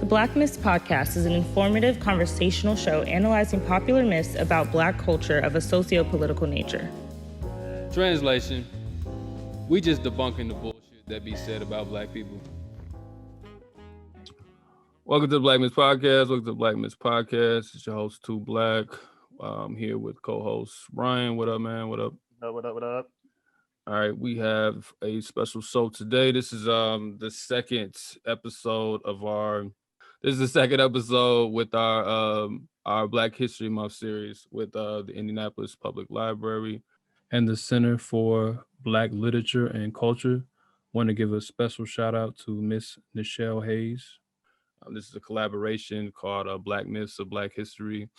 The Black Myths podcast is an informative conversational show analyzing popular myths about Black culture of a socio-political nature. Translation, we just debunking the bullshit that be said about Black people. Welcome to the Black Myths podcast. Welcome to the Black Myths podcast. It's your host, Too Black. I'm here with co-host Ryan. What up, man? What up? What up? All right, we have a special show today. This is the second episode with our Black History Month series with the Indianapolis Public Library and the Center for Black Literature and Culture. Want to give a special shout out to Miss Nichelle Hayes. This is a collaboration called Black Myths of Black History.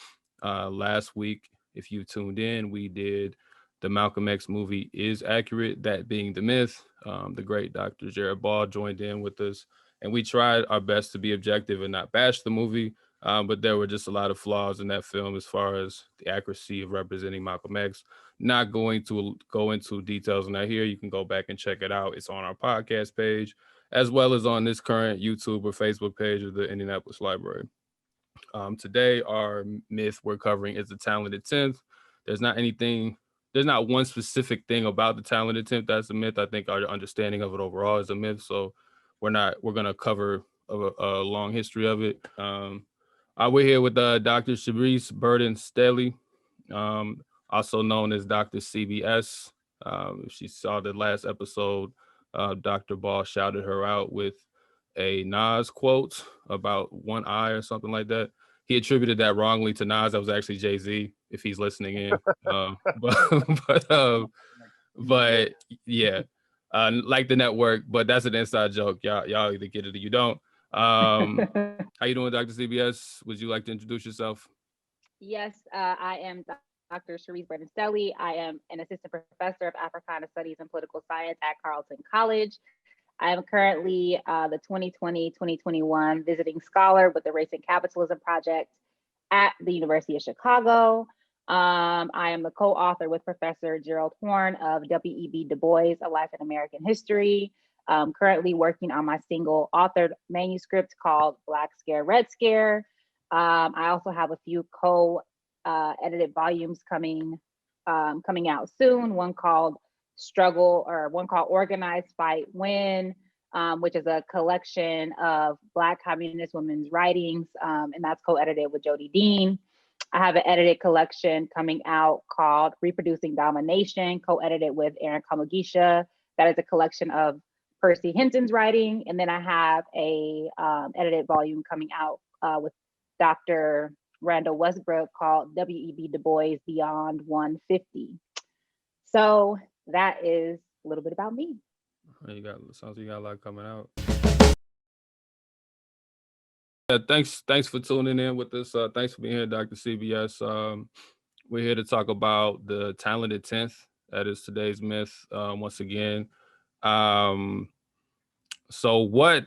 Last week, if you tuned in, we did the Malcolm X movie Is Accurate, that being the myth. The great Dr. Jared Ball joined in with us, and we tried our best to be objective and not bash the movie, but there were just a lot of flaws in that film as far as the accuracy of representing Malcolm X. Not going to go into details on that here. You can go back and check it out. It's on our podcast page, as well as on this current YouTube or Facebook page of the Indianapolis Library. Today, our myth we're covering is the talented 10th. There's not one specific thing about the talented 10th that's a myth. I think our understanding of it overall is a myth. So we're going to cover a long history of it. We're here with Dr. Charisse Burden-Stelly, also known as Dr. CBS. If she saw the last episode, Dr. Ball shouted her out with a Nas quote about one eye or something like that. He attributed that wrongly to Nas. That was actually Jay-Z, if he's listening in. But yeah, like the network, but that's an inside joke. Y'all either get it or you don't. How you doing, Dr. CBS? Would you like to introduce yourself? Yes, I am Dr. Charisse Burden-Stelly. I am an assistant professor of Africana Studies and Political Science at Carleton College. I am currently the 2020-2021 visiting scholar with the Race and Capitalism Project at the University of Chicago. I am the co-author with Professor Gerald Horn of W.E.B. Du Bois, A Life in American History. Currently working on my single authored manuscript called Black Scare, Red Scare. I also have a few co-edited volumes coming out soon, one called Organized Fight Win, which is a collection of Black communist women's writings, and that's co-edited with Jody Dean. I have an edited collection coming out called Reproducing Domination, co-edited with Aaron Kamugisha. That is a collection of Percy Hinton's writing. And then I have a edited volume coming out with Dr. Randall Westbrook called W.E.B. Du Bois Beyond 150. So that is a little bit about me. Sounds like you got a lot coming out. Yeah, thanks for tuning in with us. Thanks for being here, Dr. CBS. We're here to talk about the talented 10th. That is today's myth. Once again. So what?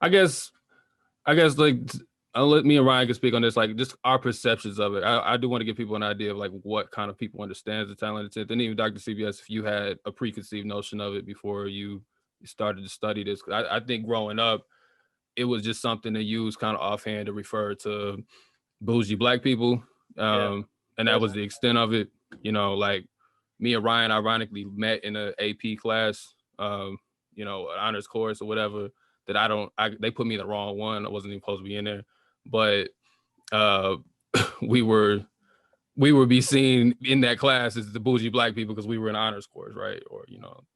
I guess like I'll let me and Ryan can speak on this, like just our perceptions of it. I do want to give people an idea of like what kind of people understands the talented 10th. And even Dr. CBS, if you had a preconceived notion of it before you started to study this. I think growing up, it was just something to use kind of offhand to refer to bougie Black people. And that was the extent of it. You know, like me and Ryan ironically met in an AP class, an honors course or whatever, that they put me in the wrong one. I wasn't even supposed to be in there. But we were be seen in that class as the bougie Black people because we were in honors course, right? Or,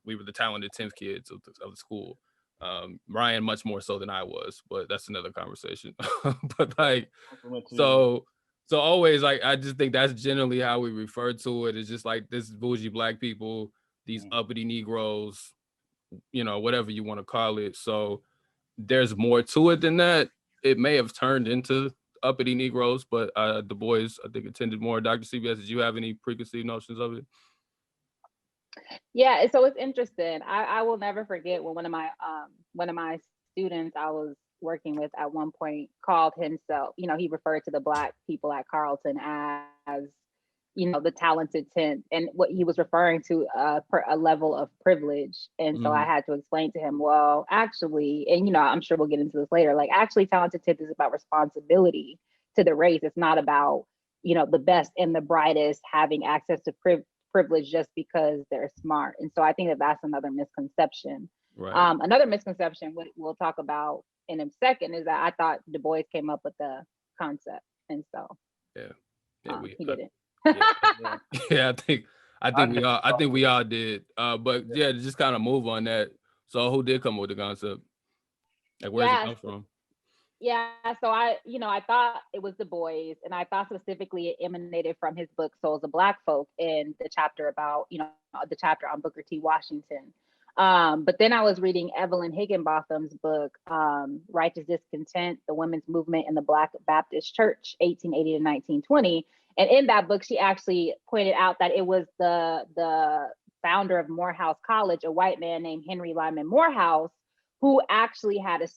we were the talented 10th kids of the school. Ryan much more so than I was, but that's another conversation. But like, so always, like, I just think that's generally how we refer to it. It's just like this bougie Black people, these uppity Negroes, whatever you want to call it. So there's more to it than that. It may have turned into uppity Negroes, but Du Bois, I think, attended more. Dr. CBS, did you have any preconceived notions of it? Yeah, so it's interesting. I will never forget when one of my students I was working with at one point called himself, he referred to the Black people at Carleton as the talented 10th, and what he was referring to a level of privilege. And so I had to explain to him, well, actually, and I'm sure we'll get into this later, like actually talented 10th is about responsibility to the race. It's not about, the best and the brightest having access to privilege just because they're smart. And so I think that that's another misconception. Right. Another misconception we'll talk about in a second is that I thought Du Bois came up with the concept. And so he didn't. Yeah, I think we all did. But yeah, to just kind of move on that. So who did come up with the concept? Like, where does it come from? Yeah, so I thought it was Du Bois, and I thought specifically it emanated from his book Souls of Black Folk, in the chapter about, the chapter on Booker T. Washington. But then I was reading Evelyn Higginbotham's book, Righteous Discontent, the Women's Movement in the Black Baptist Church, 1880 to 1920. And in that book, she actually pointed out that it was the founder of Morehouse College, a white man named Henry Lyman Morehouse, who actually had an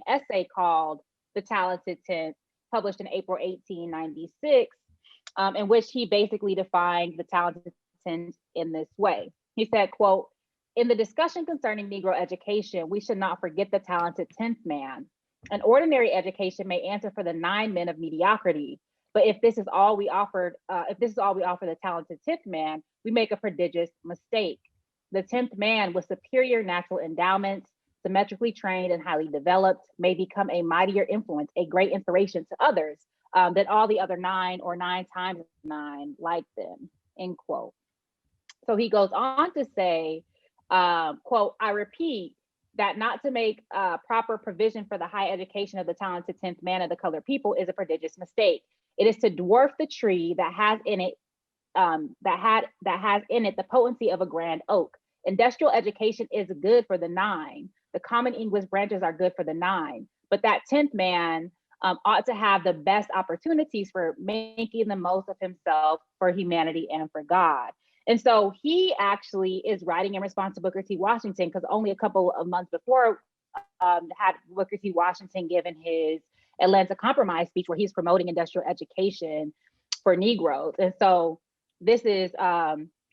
essay called The Talented 10th, published in April 1896, in which he basically defined the talented 10th in this way. He said, quote, "In the discussion concerning Negro education, we should not forget the talented 10th man. An ordinary education may answer for the 9 men of mediocrity. But if this is all we offer the talented 10th man, we make a prodigious mistake. The 10th man with superior natural endowments, symmetrically trained and highly developed, may become a mightier influence, a great inspiration to others than all the other 9 or 9 times 9 like them," end quote. So he goes on to say, quote, "I repeat that not to make proper provision for the high education of the talented 10th man of the colored people is a prodigious mistake. It is to dwarf the tree that has in it the potency of a grand oak. Industrial education is good for the 9. The common English branches are good for the 9. But that 10th man ought to have the best opportunities for making the most of himself, for humanity, and for God." And so he actually is writing in response to Booker T. Washington, because only a couple of months before had Booker T. Washington given his Atlanta Compromise speech, where he's promoting industrial education for Negroes. And so this is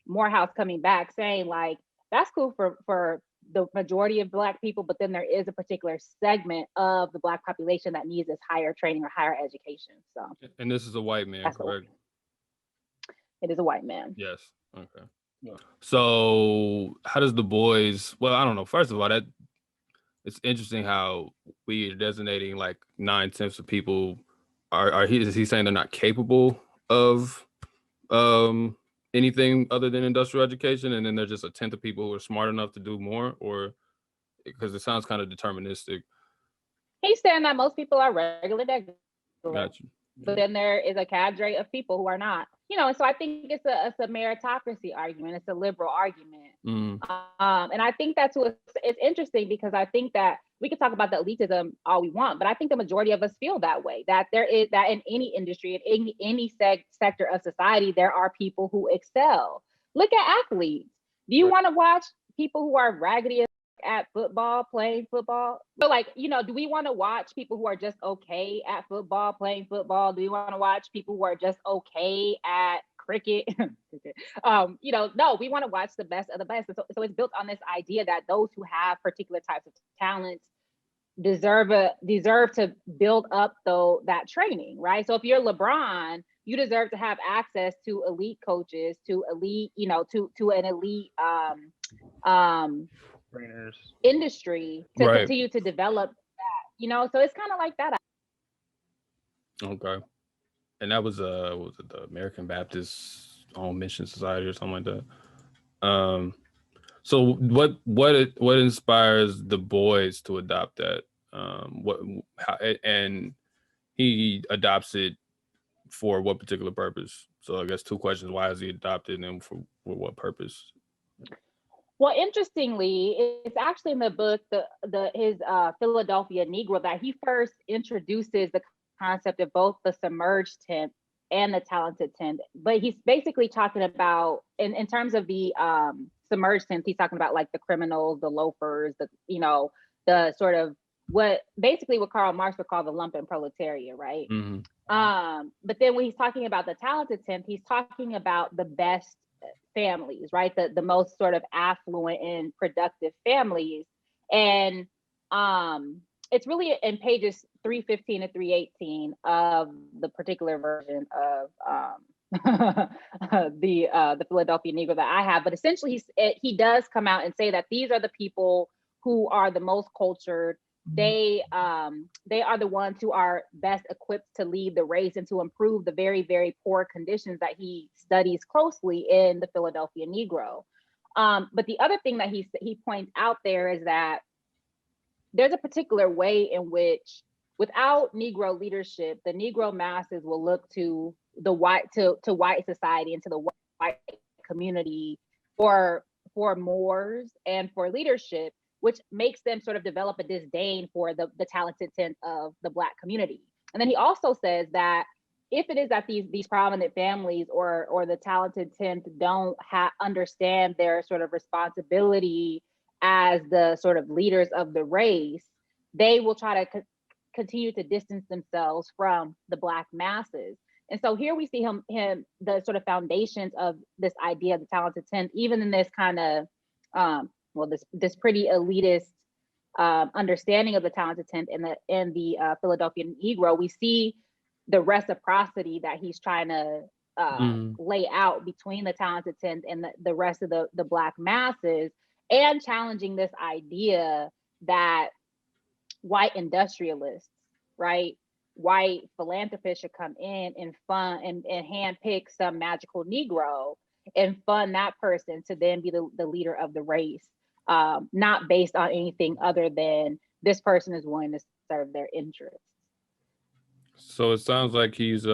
Morehouse coming back saying, like, that's cool for the majority of Black people, but then there is a particular segment of the Black population that needs this higher training or higher education. So, and this is a white man, correct? It is a white man. Yes. Okay. Yeah. So how does Du Bois? Well, I don't know. First of all, that it's interesting how we are designating like 9/10 of people. Is he saying they're not capable of anything other than industrial education, and then there's just a 10th of people who are smart enough to do more? Or because it sounds kind of deterministic. He's saying that most people are regular. Gotcha. But then there is a cadre of people who are not, and so I think it's a meritocracy argument. It's a liberal argument. And I think that's it's interesting, because I think that we can talk about the elitism all we want, but I think the majority of us feel that way, that there is that in any industry, in any sector of society, there are people who excel. Look at athletes. Do you want to watch people who are raggedy at football, playing football? But do we want to watch people who are just okay at football, playing football? Do we want to watch people who are just okay at cricket? No, we want to watch the best of the best. So it's built on this idea that those who have particular types of talents deserve to build up that training, right? So if you're LeBron, you deserve to have access to elite coaches, to elite, to an elite trainers industry to continue to develop that, so it's kind of like that. Okay. And that was was it the American Baptist Home Mission Society or something like that? So what inspires Du Bois to adopt that? And he adopts it for what particular purpose? So I guess 2 questions: why has he adopted, and for what purpose? Well, interestingly, it's actually in the book, his Philadelphia Negro, that he first introduces the concept of both the submerged 10th and the talented 10th. But he's basically talking about, in terms of the submerged 10th, he's talking about like the criminals, the loafers, the sort of what Karl Marx would call the lumpen proletariat, right? But then when he's talking about the talented 10th, he's talking about the best families, right? The most sort of affluent and productive families. And it's really in pages 315 to 318 of the particular version of the Philadelphia Negro that I have. But essentially, he does come out and say that these are the people who are the most cultured. They are the ones who are best equipped to lead the race and to improve the very, very poor conditions that he studies closely in the Philadelphia Negro. But the other thing that he points out there is that there's a particular way in which, without Negro leadership, the Negro masses will look to the white society and to the white community for mores and for leadership, which makes them sort of develop a disdain for the talented 10th of the Black community. And then he also says that if it is that these prominent families or the talented 10th don't understand their sort of responsibility as the sort of leaders of the race, they will try to continue to distance themselves from the Black masses. And so here we see him the sort of foundations of this idea of the talented 10th, even in this kind of this pretty elitist understanding of the talented 10th in the Philadelphia Negro. We see the reciprocity that he's trying to lay out between the talented 10th and the rest of the Black masses, and challenging this idea that white industrialists, right, white philanthropists should come in and fund and handpick some magical Negro and fund that person to then be the leader of the race, not based on anything other than this person is willing to serve their interests. So it sounds like he's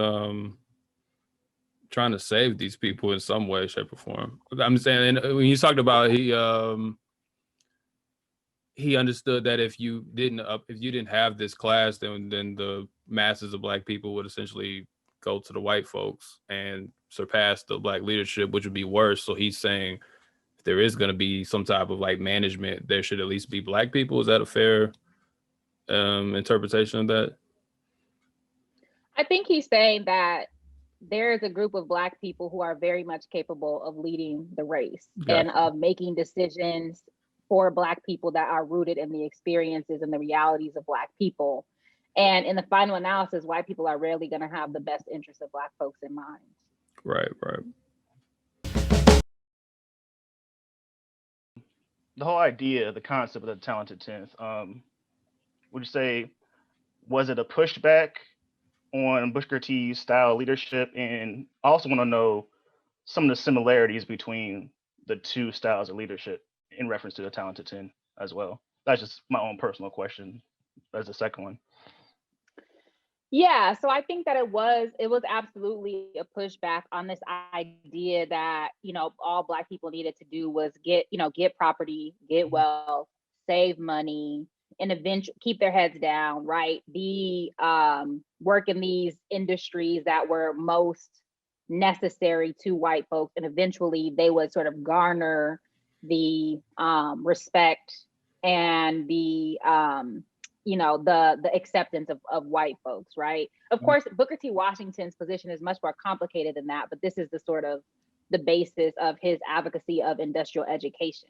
trying to save these people in some way, shape, or form. I'm saying, when you talked about he understood that if you didn't have this class, then the masses of Black people would essentially go to the white folks and surpass the Black leadership, which would be worse. So he's saying if there is going to be some type of like management, there should at least be Black people. Is that a fair interpretation of that? I think he's saying that there is a group of Black people who are very much capable of leading the race. Gotcha. And of making decisions for Black people that are rooted in the experiences and the realities of Black people. And in the final analysis, white people are rarely going to have the best interests of Black folks in mind. Right. The whole idea, the concept of the talented 10th, would you say, was it a pushback on Booker T's style of leadership? And I also want to know some of the similarities between the two styles of leadership in reference to the talented 10 as well. That's just my own personal question as the second one. Yeah, so I think that it was absolutely a pushback on this idea that, all Black people needed to do was get property, get wealth, save money, and eventually keep their heads down, right? Work in these industries that were most necessary to white folks, and eventually they would sort of garner the respect and the acceptance of white folks, right? Of course, Booker T. Washington's position is much more complicated than that, but this is the sort of the basis of his advocacy of industrial education.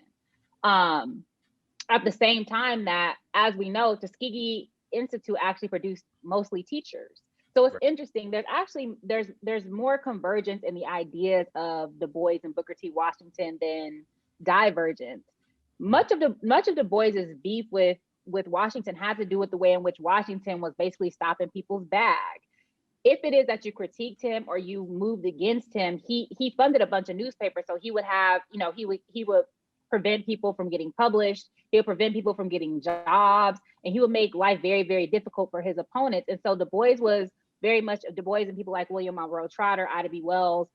At the same time that, as we know, Tuskegee Institute actually produced mostly teachers. So it's interesting. There's more convergence in the ideas of Du Bois and Booker T. Washington than divergence. Much of Du Bois's beef with Washington had to do with the way in which Washington was basically stopping people's bag. If it is that you critiqued him or you moved against him, he funded a bunch of newspapers, so he would have, he would prevent people from getting published. He would prevent people from getting jobs, and he would make life very, very difficult for his opponents. And so Du Bois and people like William Monroe Trotter, Ida B. Wells,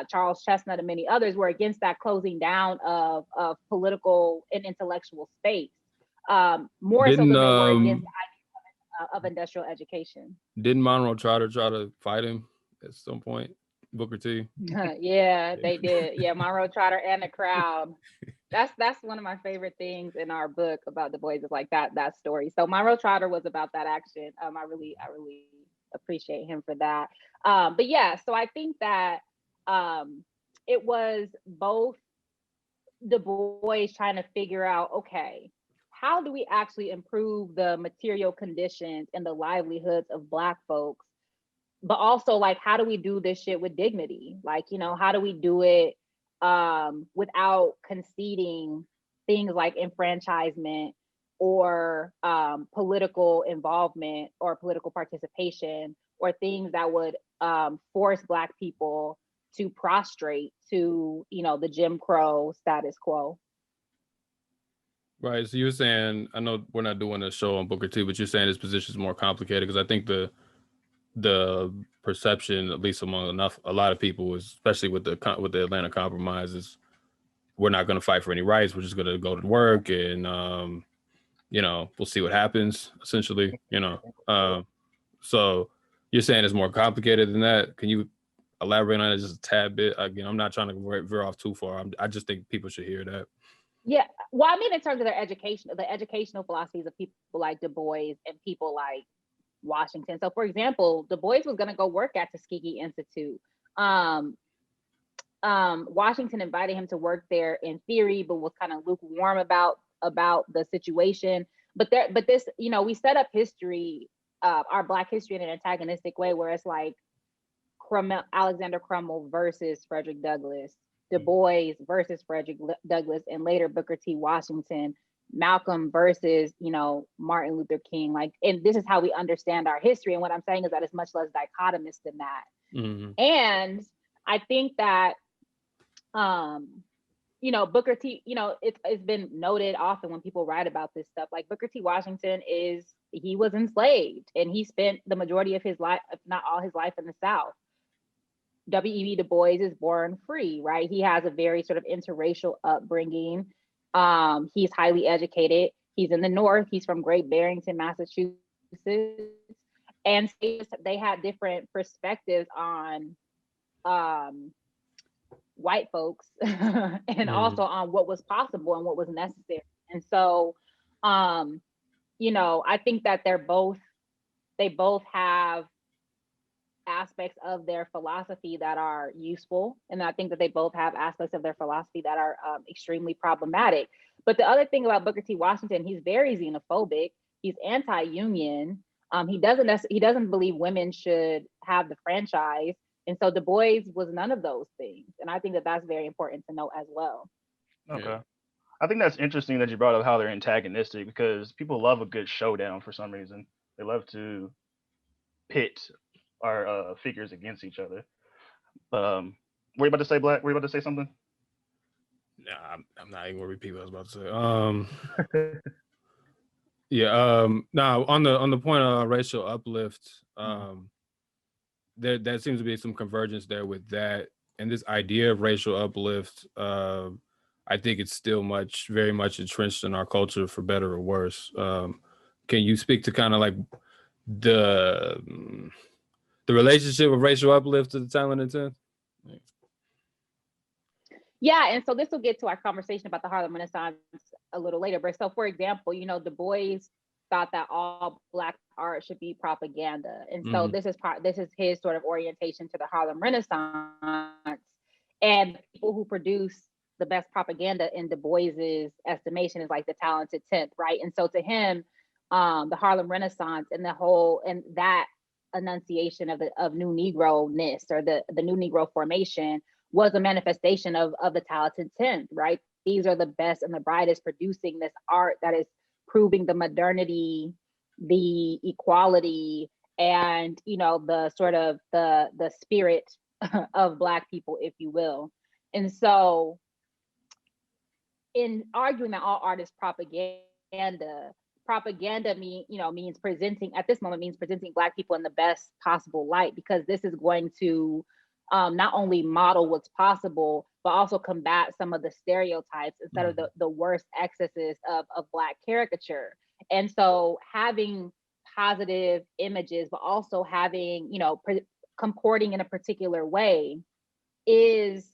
Charles Chestnut, and many others were against that closing down of political and intellectual space, more so than they were against the idea of industrial education. Didn't Monroe Trotter try to fight him at some point? Booker T. Yeah, they did. Yeah, Monroe Trotter and the crowd. That's one of my favorite things in our book about Du Bois, is like that story. So Monroe Trotter was about that action. I really appreciate him for that. But yeah, so I think that it was both Du Bois trying to figure out, okay, how do we actually improve the material conditions and the livelihoods of Black folks? But also, like, how do we do this shit with dignity? Like, you know, how do we do it without conceding things like enfranchisement or political involvement or political participation or things that would force Black people to prostrate to, you know, the Jim Crow status quo. Right. So you're saying, I know we're not doing a show on Booker T, but you're saying his position is more complicated because I think the perception, at least among a lot of people, is, especially with the Atlanta Compromise, is we're not going to fight for any rights. We're just going to go to work and you know, we'll see what happens. Essentially, you know. So you're saying it's more complicated than that. Can you elaborate on it just a tad bit? Again, I'm not trying to veer off too far. I just think people should hear that. Yeah, well, I mean, in terms of their education, the educational philosophies of people like Du Bois and people like Washington. So, for example, Du Bois was going to go work at Tuskegee Institute. Washington invited him to work there in theory, but was kind of lukewarm about the situation. But this, you know, we set up history, our Black history in an antagonistic way, where it's like Alexander Crummell versus Frederick Douglass, Du Bois versus Frederick Douglass, and later Booker T. Washington, Malcolm versus, you know, Martin Luther King. Like, and this is how we understand our history. And what I'm saying is that it's much less dichotomous than that. Mm-hmm. And I think that, you know, Booker T, you know, it's been noted often when people write about this stuff, like Booker T. Washington he was enslaved and he spent the majority of his life, if not all his life, in the South. W.E.B. Du Bois is born free, right? He has a very sort of interracial upbringing. He's highly educated. He's in the North. He's from Great Barrington, Massachusetts. And they had different perspectives on white folks and also on what was possible and what was necessary. And so, you know, I think that they both have aspects of their philosophy that are useful. And I think that they both have aspects of their philosophy that are extremely problematic. But the other thing about Booker T. Washington, he's very xenophobic. He's anti-union. He doesn't believe women should have the franchise. And so Du Bois was none of those things. And I think that that's very important to know as well. Okay. Yeah. I think that's interesting that you brought up how they're antagonistic, because people love a good showdown for some reason. They love to pit our figures against each other. Were you about to say, Black? Were you about to say something? Nah, I'm not even gonna repeat what I was about to say. Yeah. Now on the point of racial uplift, there seems to be some convergence there with that, and this idea of racial uplift. I think it's still very much entrenched in our culture, for better or worse. Can you speak to kind of like the relationship of racial uplift to the talent and tenth? Yeah, and so this will get to our conversation about the Harlem Renaissance a little later. But so, for example, you know, Du Bois thought that all Black art should be propaganda, and so this is his sort of orientation to the Harlem Renaissance. And people who produce the best propaganda in Du Bois's estimation is like the talented 10th, right? And so to him, the Harlem Renaissance and that enunciation of New Negro-ness or the New Negro formation was a manifestation of the talented 10th, right? These are the best and the brightest producing this art that is proving the modernity, the equality, and, you know, the sort of the spirit of Black people, if you will. And so in arguing that all art is propaganda means presenting Black people in the best possible light, because this is going to not only model what's possible, but also combat some of the stereotypes instead of the worst excesses of Black caricature. And so having positive images, but also having, you know, comporting in a particular way is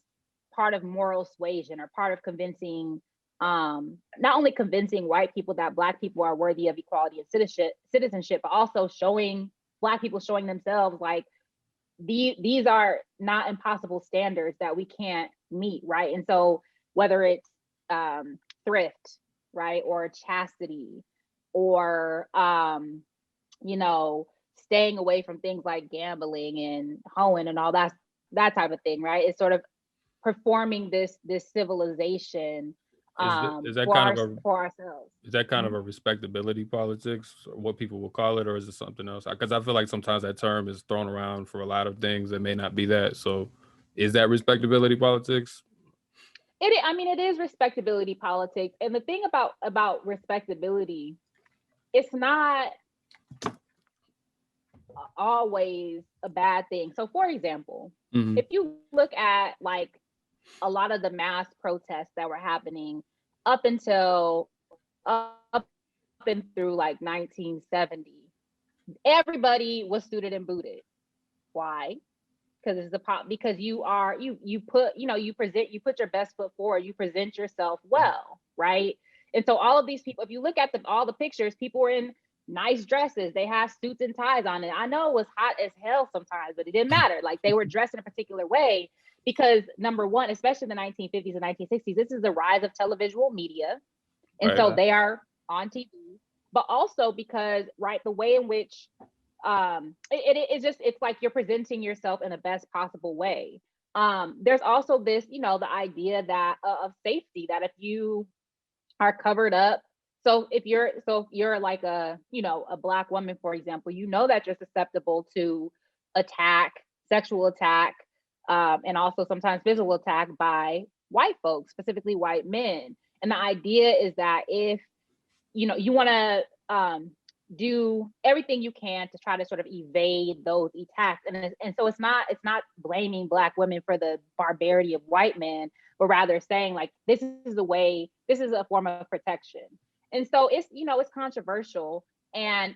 part of moral suasion, or part of convincing, not only convincing white people that Black people are worthy of equality and citizenship, but also showing Black people showing themselves like these are not impossible standards that we can't meet, right? And so whether it's thrift, right, or chastity, or you know, staying away from things like gambling and hoeing and all that type of thing, right? It's sort of performing this civilization Is that for kind of a for ourselves. is that kind of a respectability politics, or what people will call it, or is it something else? Because I feel like sometimes that term is thrown around for a lot of things that may not be that. So, is that respectability politics? I mean, it is respectability politics, and the thing about respectability, it's not always a bad thing. So, for example, Mhm. if you look at like a lot of the mass protests that were happening up until up and through like 1970, everybody was suited and booted. Why? Because it's the pop. Because you put you present, you put your best foot forward. You present yourself well, right? And so all of these people, if you look at all the pictures, people were in nice dresses. They have suits and ties on it. I know it was hot as hell sometimes, but it didn't matter. Like they were dressed in a particular way because number one, especially in the 1950s and 1960s, this is the rise of televisual media, and Right. so they are on TV. But also because the way in which it's like you're presenting yourself in the best possible way. There's also this, the idea that of safety, that if you are covered up, so if you're like a Black woman, for example, that you're susceptible to attack, sexual attack, and also sometimes physical attack by white folks, specifically white men. And the idea is that if you want to do everything you can to try to sort of evade those attacks, and so it's not blaming Black women for the barbarity of white men, but rather saying like this is a form of protection. And so it's controversial, and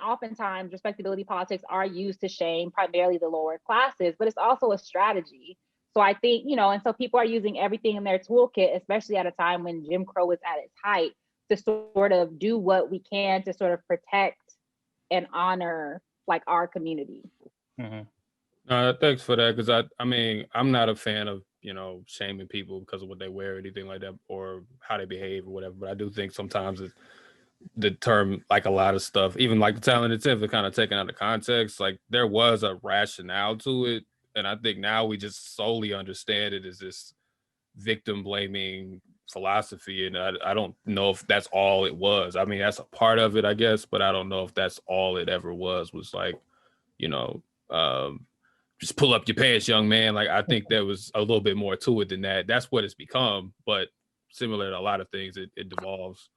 oftentimes respectability politics are used to shame primarily the lower classes, but it's also a strategy. So I think, and so people are using everything in their toolkit, especially at a time when Jim Crow is at its height, to sort of do what we can to sort of protect and honor like our community. Thanks for that, because I mean, I'm not a fan of shaming people because of what they wear or anything like that, or how they behave or whatever. But I do think sometimes the term, like a lot of stuff, even like the talented 10th, are kind of taken out of context. Like there was a rationale to it, and I think now we just solely understand it as this victim blaming philosophy, and I don't know if that's all it was. I mean, that's a part of it, I guess, but I don't know if that's all it ever was like, just pull up your pants, young man. Like I think there was a little bit more to it than that. That's what it's become, but similar to a lot of things, it devolves.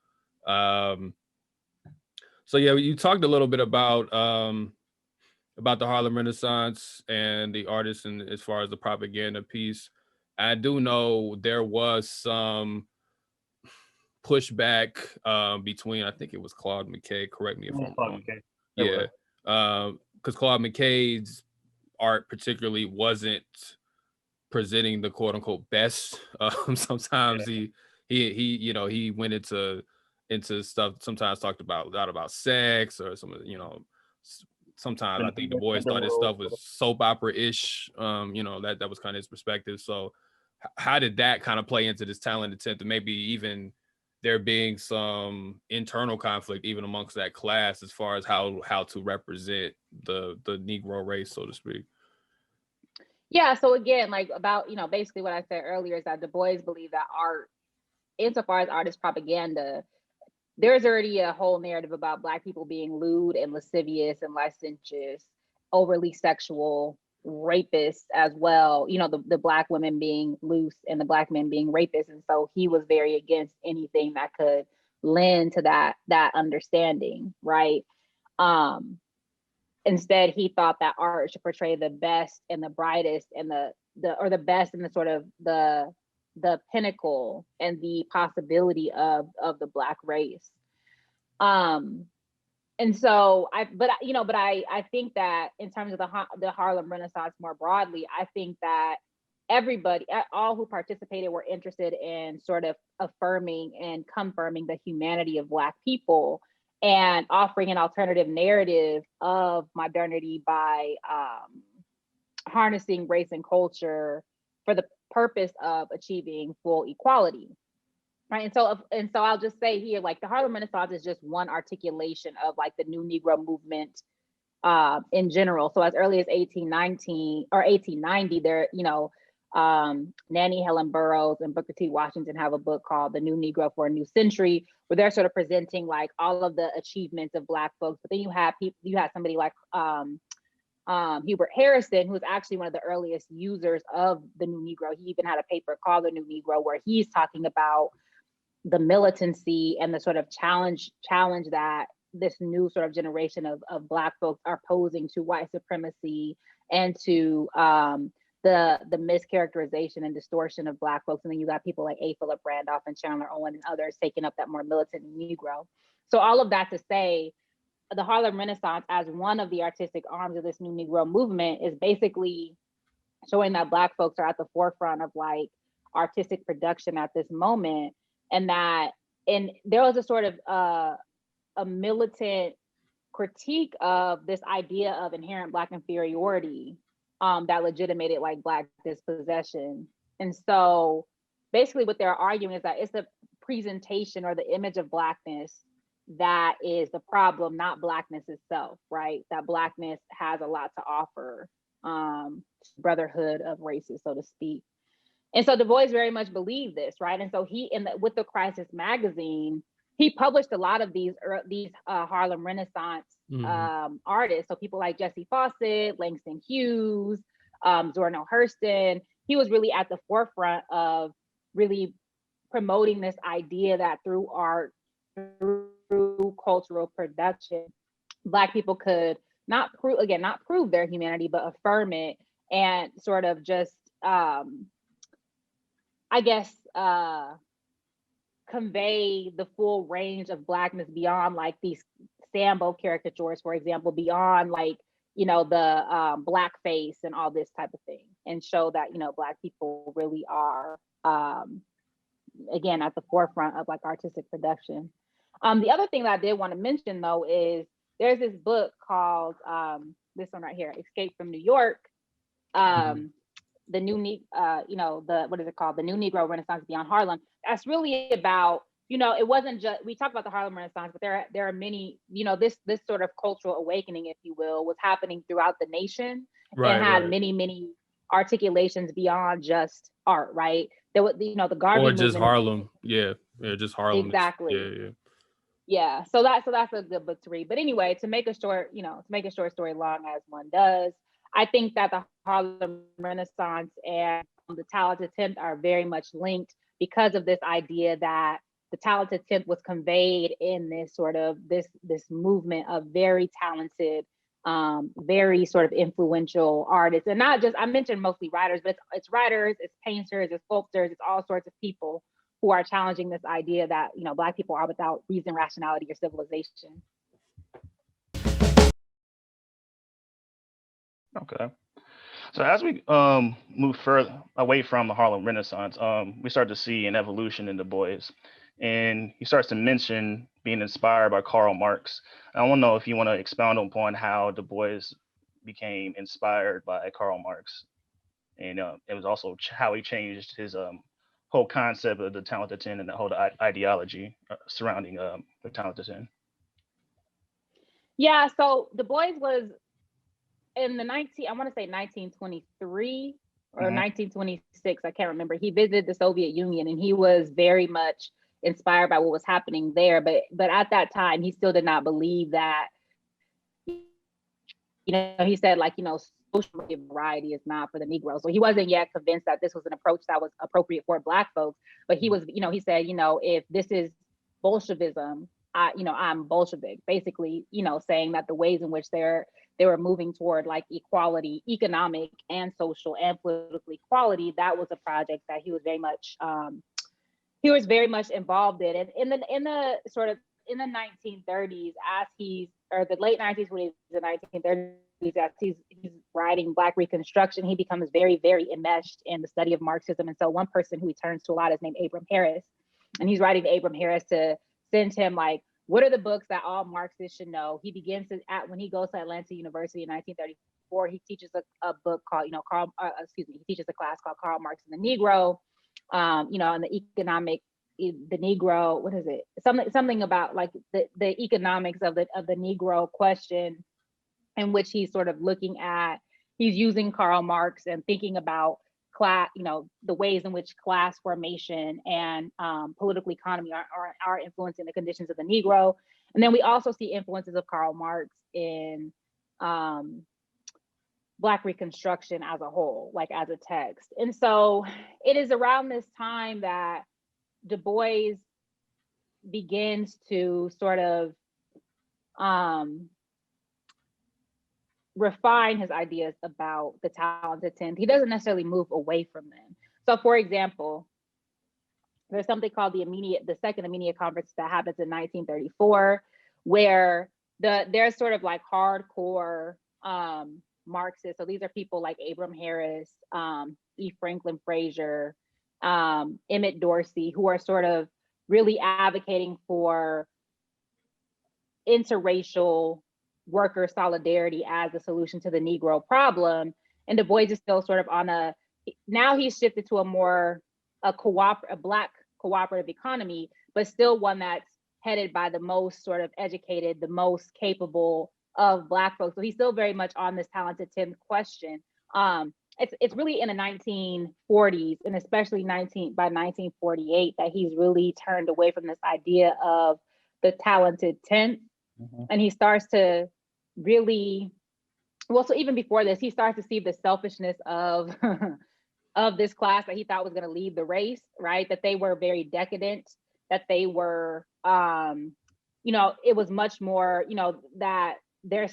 So yeah, you talked a little bit about the Harlem Renaissance and the artists, and as far as the propaganda piece. I do know there was some pushback between, I think it was Claude McKay. Correct me if I'm wrong. Yeah, because Claude McKay's art particularly wasn't presenting the quote unquote best. Sometimes he went into stuff. Sometimes talked about sex or some sometimes I think Du Bois thought his stuff was soap opera-ish. That was kind of his perspective. So how did that kind of play into this talented 10th, and maybe even there being some internal conflict even amongst that class as far as how to represent the Negro race, so to speak? Yeah, so again, like about, basically what I said earlier is that Du Bois believed that art, insofar as art is propaganda, there's already a whole narrative about Black people being lewd and lascivious and licentious, overly sexual, rapists as well. The Black women being loose and the Black men being rapists. And so he was very against anything that could lend to that understanding, right? Instead, he thought that art should portray the best and the brightest and the best and the sort of the pinnacle and the possibility of the Black race. And so I think that in terms of the Harlem Renaissance more broadly, I think that everybody, all who participated, were interested in sort of affirming and confirming the humanity of Black people, and offering an alternative narrative of modernity by harnessing race and culture for the purpose of achieving full equality. Right. And so I'll just say here, like the Harlem Renaissance is just one articulation of like the new Negro movement in general. So as early as 1819 or 1890, there, Nannie Helen Burroughs and Booker T. Washington have a book called The New Negro for a New Century, where they're sort of presenting like all of the achievements of Black folks. But then you have somebody like Hubert Harrison, who's actually one of the earliest users of the New Negro. He even had a paper called The New Negro, where he's talking about the militancy and the sort of challenge that this new sort of generation of Black folks are posing to white supremacy and to the mischaracterization and distortion of Black folks. And then you got people like A. Philip Randolph and Chandler Owen and others taking up that more militant Negro. So all of that to say, the Harlem Renaissance as one of the artistic arms of this new Negro movement is basically showing that Black folks are at the forefront of like artistic production at this moment. And there was a sort of a militant critique of this idea of inherent Black inferiority that legitimated like Black dispossession. And so basically what they're arguing is that it's the presentation or the image of Blackness that is the problem, not Blackness itself, right? That Blackness has a lot to offer, brotherhood of races, so to speak. And so Du Bois very much believed this, right? And so with the Crisis magazine, he published a lot of these Harlem Renaissance artists. So people like Jesse Fawcett, Langston Hughes, Zora Neale Hurston. He was really at the forefront of really promoting this idea that through art, through cultural production, Black people could not prove their humanity, but affirm it and sort of just, convey the full range of Blackness beyond like these Sambo caricatures, for example, beyond like, the blackface and all this type of thing, and show that, Black people really are, again, at the forefront of like artistic production. The other thing that I did want to mention though is there's this book called, this one right here, Escape from New York. The new, what is it called? The New Negro Renaissance Beyond Harlem. That's really about, it wasn't just, we talk about the Harlem Renaissance, but there are many, this sort of cultural awakening, if you will, was happening throughout the nation and had many, many articulations beyond just art, right? There was, the Garvey movement. Or just Harlem. Yeah, just Harlem. Exactly. Yeah. So that's a good book to read. But anyway, to make a short story long as one does, I think that the Harlem Renaissance and the Talented Tenth are very much linked because of this idea that the Talented Tenth was conveyed in this sort of this movement of very talented, very sort of influential artists, and not just, I mentioned mostly writers, but it's writers, it's painters, it's sculptors, it's all sorts of people who are challenging this idea that Black people are without reason, rationality, or civilization. Okay. So as we move further away from the Harlem Renaissance, we start to see an evolution in Du Bois. And he starts to mention being inspired by Karl Marx. I want to know if you want to expound upon how Du Bois became inspired by Karl Marx. And it was also how he changed his whole concept of the Talented Ten and the whole ideology surrounding the Talented Ten. Yeah, so Du Bois was in the 1923 or 1926, I can't remember. He visited the Soviet Union and he was very much inspired by what was happening there. But at that time, he still did not believe that, he said social variety is not for the Negro. So he wasn't yet convinced that this was an approach that was appropriate for Black folks. But he was, he said, if this is Bolshevism, I'm Bolshevik, basically, saying that the ways in which they were moving toward like equality, economic and social and political equality, that was a project that he was very much involved in. And in the 1930s, the late 1920s and 1930s, as he's writing Black Reconstruction, he becomes very, very enmeshed in the study of Marxism. And so one person who he turns to a lot is named Abram Harris. And he's writing to Abram Harris to send him like what are the books that all Marxists should know? He begins to, when he goes to Atlanta University in 1934, he teaches a book called, he teaches a class called Karl Marx and the Negro, and the Negro, what is it? Something about like the economics of the Negro question, in which he's sort of looking at, he's using Karl Marx and thinking about class, the ways in which class formation and political economy are influencing the conditions of the Negro. And then we also see influences of Karl Marx in Black Reconstruction as a whole, like as a text. And so it is around this time that Du Bois begins to sort of refine his ideas about the talented 10th. He doesn't necessarily move away from them. So for example, there's something called the Second Immediate Conference that happens in 1934, where there's sort of like hardcore Marxists. So these are people like Abram Harris, E. Franklin Frazier, Emmett Dorsey, who are sort of really advocating for interracial worker solidarity as a solution to the Negro problem. And Du Bois is still sort of now he's shifted to a Black cooperative economy, but still one that's headed by the most sort of educated, the most capable of Black folks. So he's still very much on this talented 10th question. It's really in the 1940s, and especially by 1948, that he's really turned away from this idea of the talented 10th. And he starts to really, so even before this, he starts to see the selfishness of of this class that he thought was going to lead the race, right? That they were very decadent, that they were, it was much more, that their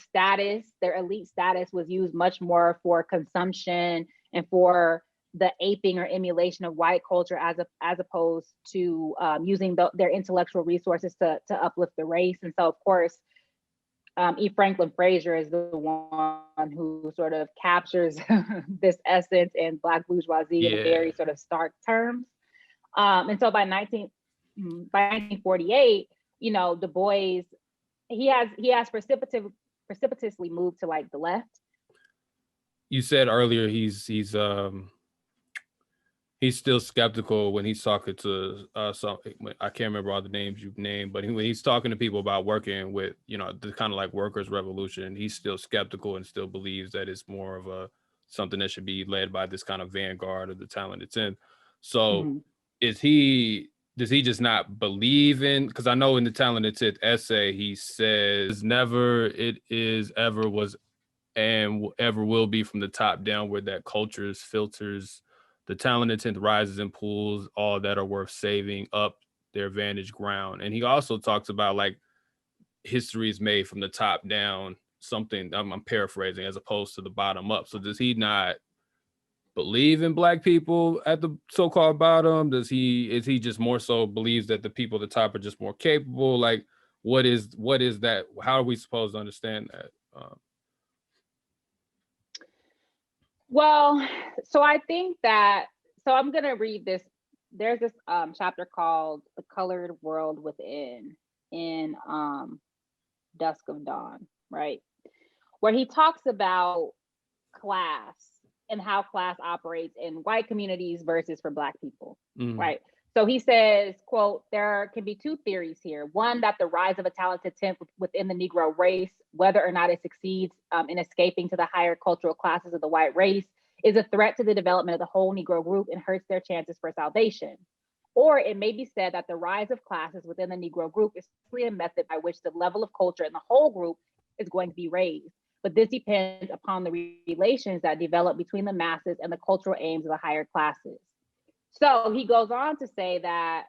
elite status was used much more for consumption and for the aping or emulation of white culture as opposed to using their intellectual resources to uplift the race. And so, of course, E. Franklin Frazier is the one who sort of captures this essence in Black bourgeoisie in very sort of stark terms. And so by 1948, Du Bois, he has precipitously moved to like the left. You said earlier he's still skeptical when he's talking to some, I can't remember all the names you've named, but when he's talking to people about working with, the kind of like workers' revolution, he's still skeptical and still believes that it's more of something that should be led by this kind of vanguard of the talented 10th. So does he just not believe in, because I know in the talented 10th essay, he says never, it is, ever, was, and ever will be from the top downward, that cultures, filters, the talented 10th rises and pulls all that are worth saving up their vantage ground. And he also talks about like history is made from the top down, something I'm paraphrasing, as opposed to the bottom up. So does he not believe in Black people at the so-called bottom? Is he just more so believes that the people at the top are just more capable? Like what is that? How are we supposed to understand that? Well, so I think that, I'm going to read this. There's this chapter called The Colored World Within in Dusk of Dawn, right? Where he talks about class and how class operates in white communities versus for Black people, right? So he says, quote, there can be two theories here. One, that the rise of a talented 10th within the Negro race, whether or not it succeeds in escaping to the higher cultural classes of the white race, is a threat to the development of the whole Negro group and hurts their chances for salvation. Or it may be said that the rise of classes within the Negro group is simply a method by which the level of culture in the whole group is going to be raised. But this depends upon the relations that develop between the masses and the cultural aims of the higher classes. So he goes on to say that,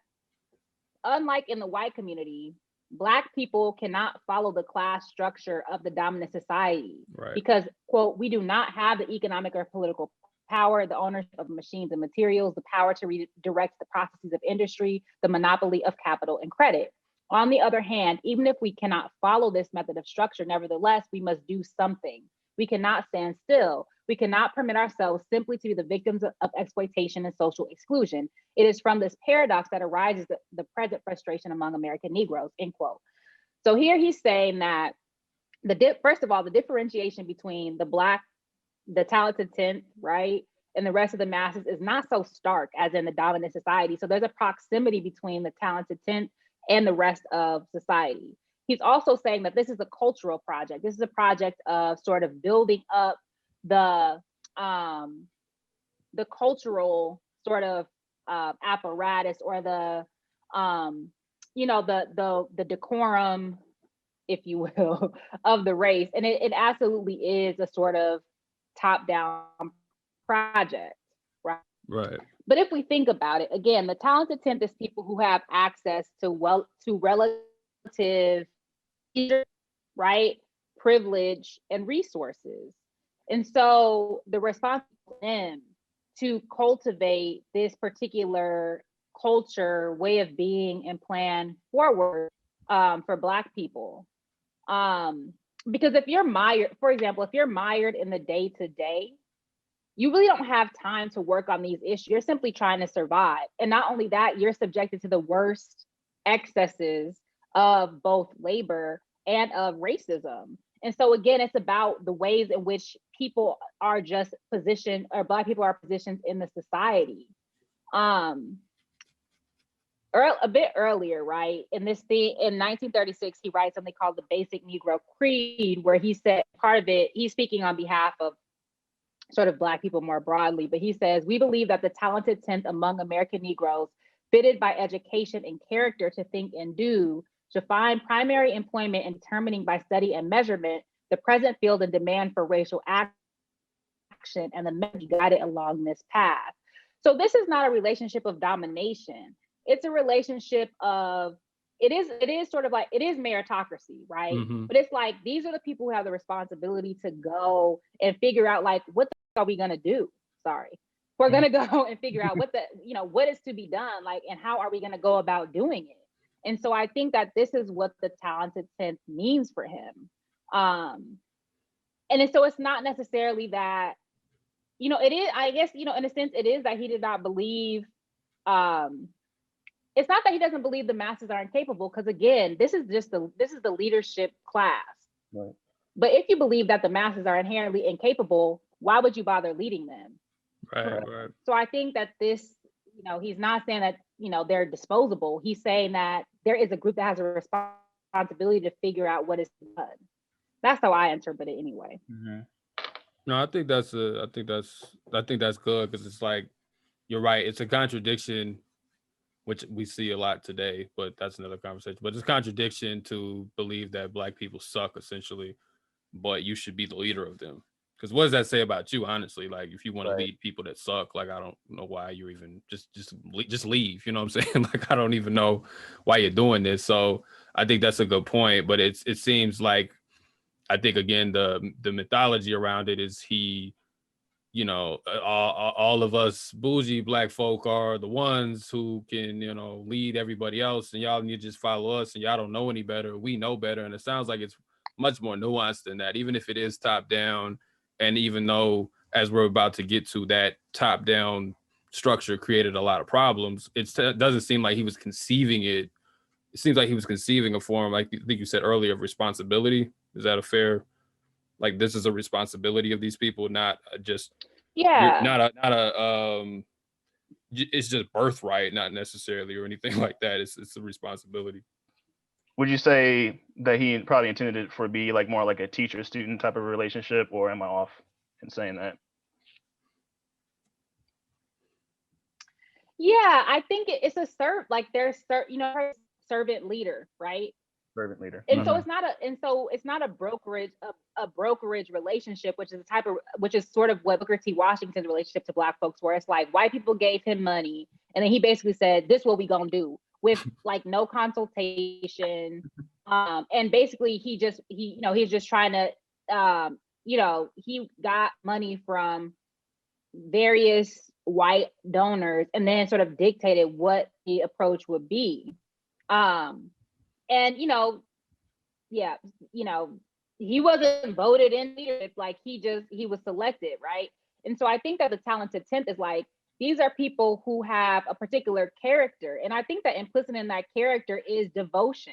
unlike in the white community, Black people cannot follow the class structure of the dominant society, right? Because, quote, we do not have the economic or political power, the ownership of machines and materials, the power to redirect the processes of industry, the monopoly of capital and credit. On the other hand, even if we cannot follow this method of structure, nevertheless, we must do something. We cannot stand still. We cannot permit ourselves simply to be the victims of exploitation and social exclusion. It is from this paradox that arises the present frustration among American Negroes, end quote. So here he's saying that first of all, the differentiation between the talented 10th, right, and the rest of the masses is not so stark as in the dominant society. So there's a proximity between the talented 10th and the rest of society. He's also saying that this is a cultural project. This is a project of sort of building up the cultural sort of apparatus, or the the decorum, if you will, of the race. And it absolutely is a sort of top-down project, right? Right. But if we think about it, again, the talented 10th is people who have access to relative, right, privilege and resources. And so the responsibility for them to cultivate this particular culture, way of being, and plan forward for Black people. Because if you're mired, for example, if you're mired in the day-to-day, you really don't have time to work on these issues. You're simply trying to survive. And not only that, you're subjected to the worst excesses of both labor and of racism. And so again, it's about the ways in which people are just positioned, or Black people are positioned in the society. A bit earlier, right, in 1936, he writes something called the Basic Negro Creed, where he said, part of it, he's speaking on behalf of sort of Black people more broadly, but he says, "We believe that the talented 10th among American Negroes, fitted by education and character to think and do, to find primary employment in determining by study and measurement the present field and demand for racial action, and the men be guided along this path." So this is not a relationship of domination. It's a relationship of, it is sort of like, it is meritocracy, right? Mm-hmm. But it's like, these are the people who have the responsibility to go and figure out, like, what the are we gonna do? We're gonna go and figure out what is to be done, like, and how are we gonna go about doing it? And so I think that this is what the talented 10th means for him. And so it's not necessarily that, it is, I guess, in a sense, it is that he did not believe, it's not that he doesn't believe the masses are incapable, because again, this is the leadership class. Right. But if you believe that the masses are inherently incapable, why would you bother leading them? Right. So I think that this, he's not saying that, they're disposable. He's saying that there is a group that has a responsibility to figure out what is done. That's how I interpret it anyway. Mm-hmm. No, I think that's good, because it's like, you're right. It's a contradiction, which we see a lot today, but that's another conversation. But it's a contradiction to believe that Black people suck, essentially, but you should be the leader of them. Because what does that say about you, honestly? Like, if you want to lead people that suck, like, I don't know why you're even just leave. You know what I'm saying? Like, I don't even know why you're doing this. So I think that's a good point. But it seems like, I think, again, the mythology around it is he, all of us bougie Black folk are the ones who can, lead everybody else, and y'all need to just follow us, and y'all don't know any better. We know better. And it sounds like it's much more nuanced than that, even if it is top down. And even though, as we're about to get to, that top down structure created a lot of problems, it doesn't seem like he was conceiving it. It seems like he was conceiving a form, like I think you said earlier, of responsibility. Is that a fair, like, this is a responsibility of these people, not just, it's just birthright, not necessarily, or anything like that. It's a responsibility. Would you say that he probably intended it for be like more like a teacher-student type of relationship, or am I off in saying that? Yeah, I think it's a servant leader, right? Servant leader. And so it's not a brokerage relationship, which is sort of what Booker T. Washington's relationship to Black folks, where it's like white people gave him money, and then he basically said, "This is what we gonna do," with like no consultation, and basically he's just trying to, he got money from various white donors and then sort of dictated what the approach would be. And he wasn't voted in leadership, like he was selected, right? And so I think that the talented 10th is like, these are people who have a particular character. And I think that implicit in that character is devotion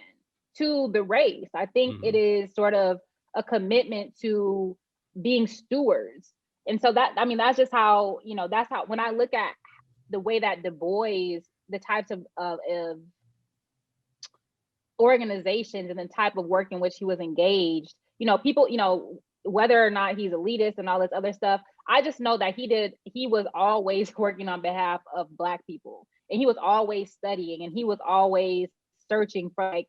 to the race. I think it is sort of a commitment to being stewards. And so that's just how, that's how, when I look at the way that Du Bois, the types of organizations and the type of work in which he was engaged, people, whether or not he's elitist and all this other stuff, I just know that he was always working on behalf of Black people, and he was always studying, and he was always searching for, like,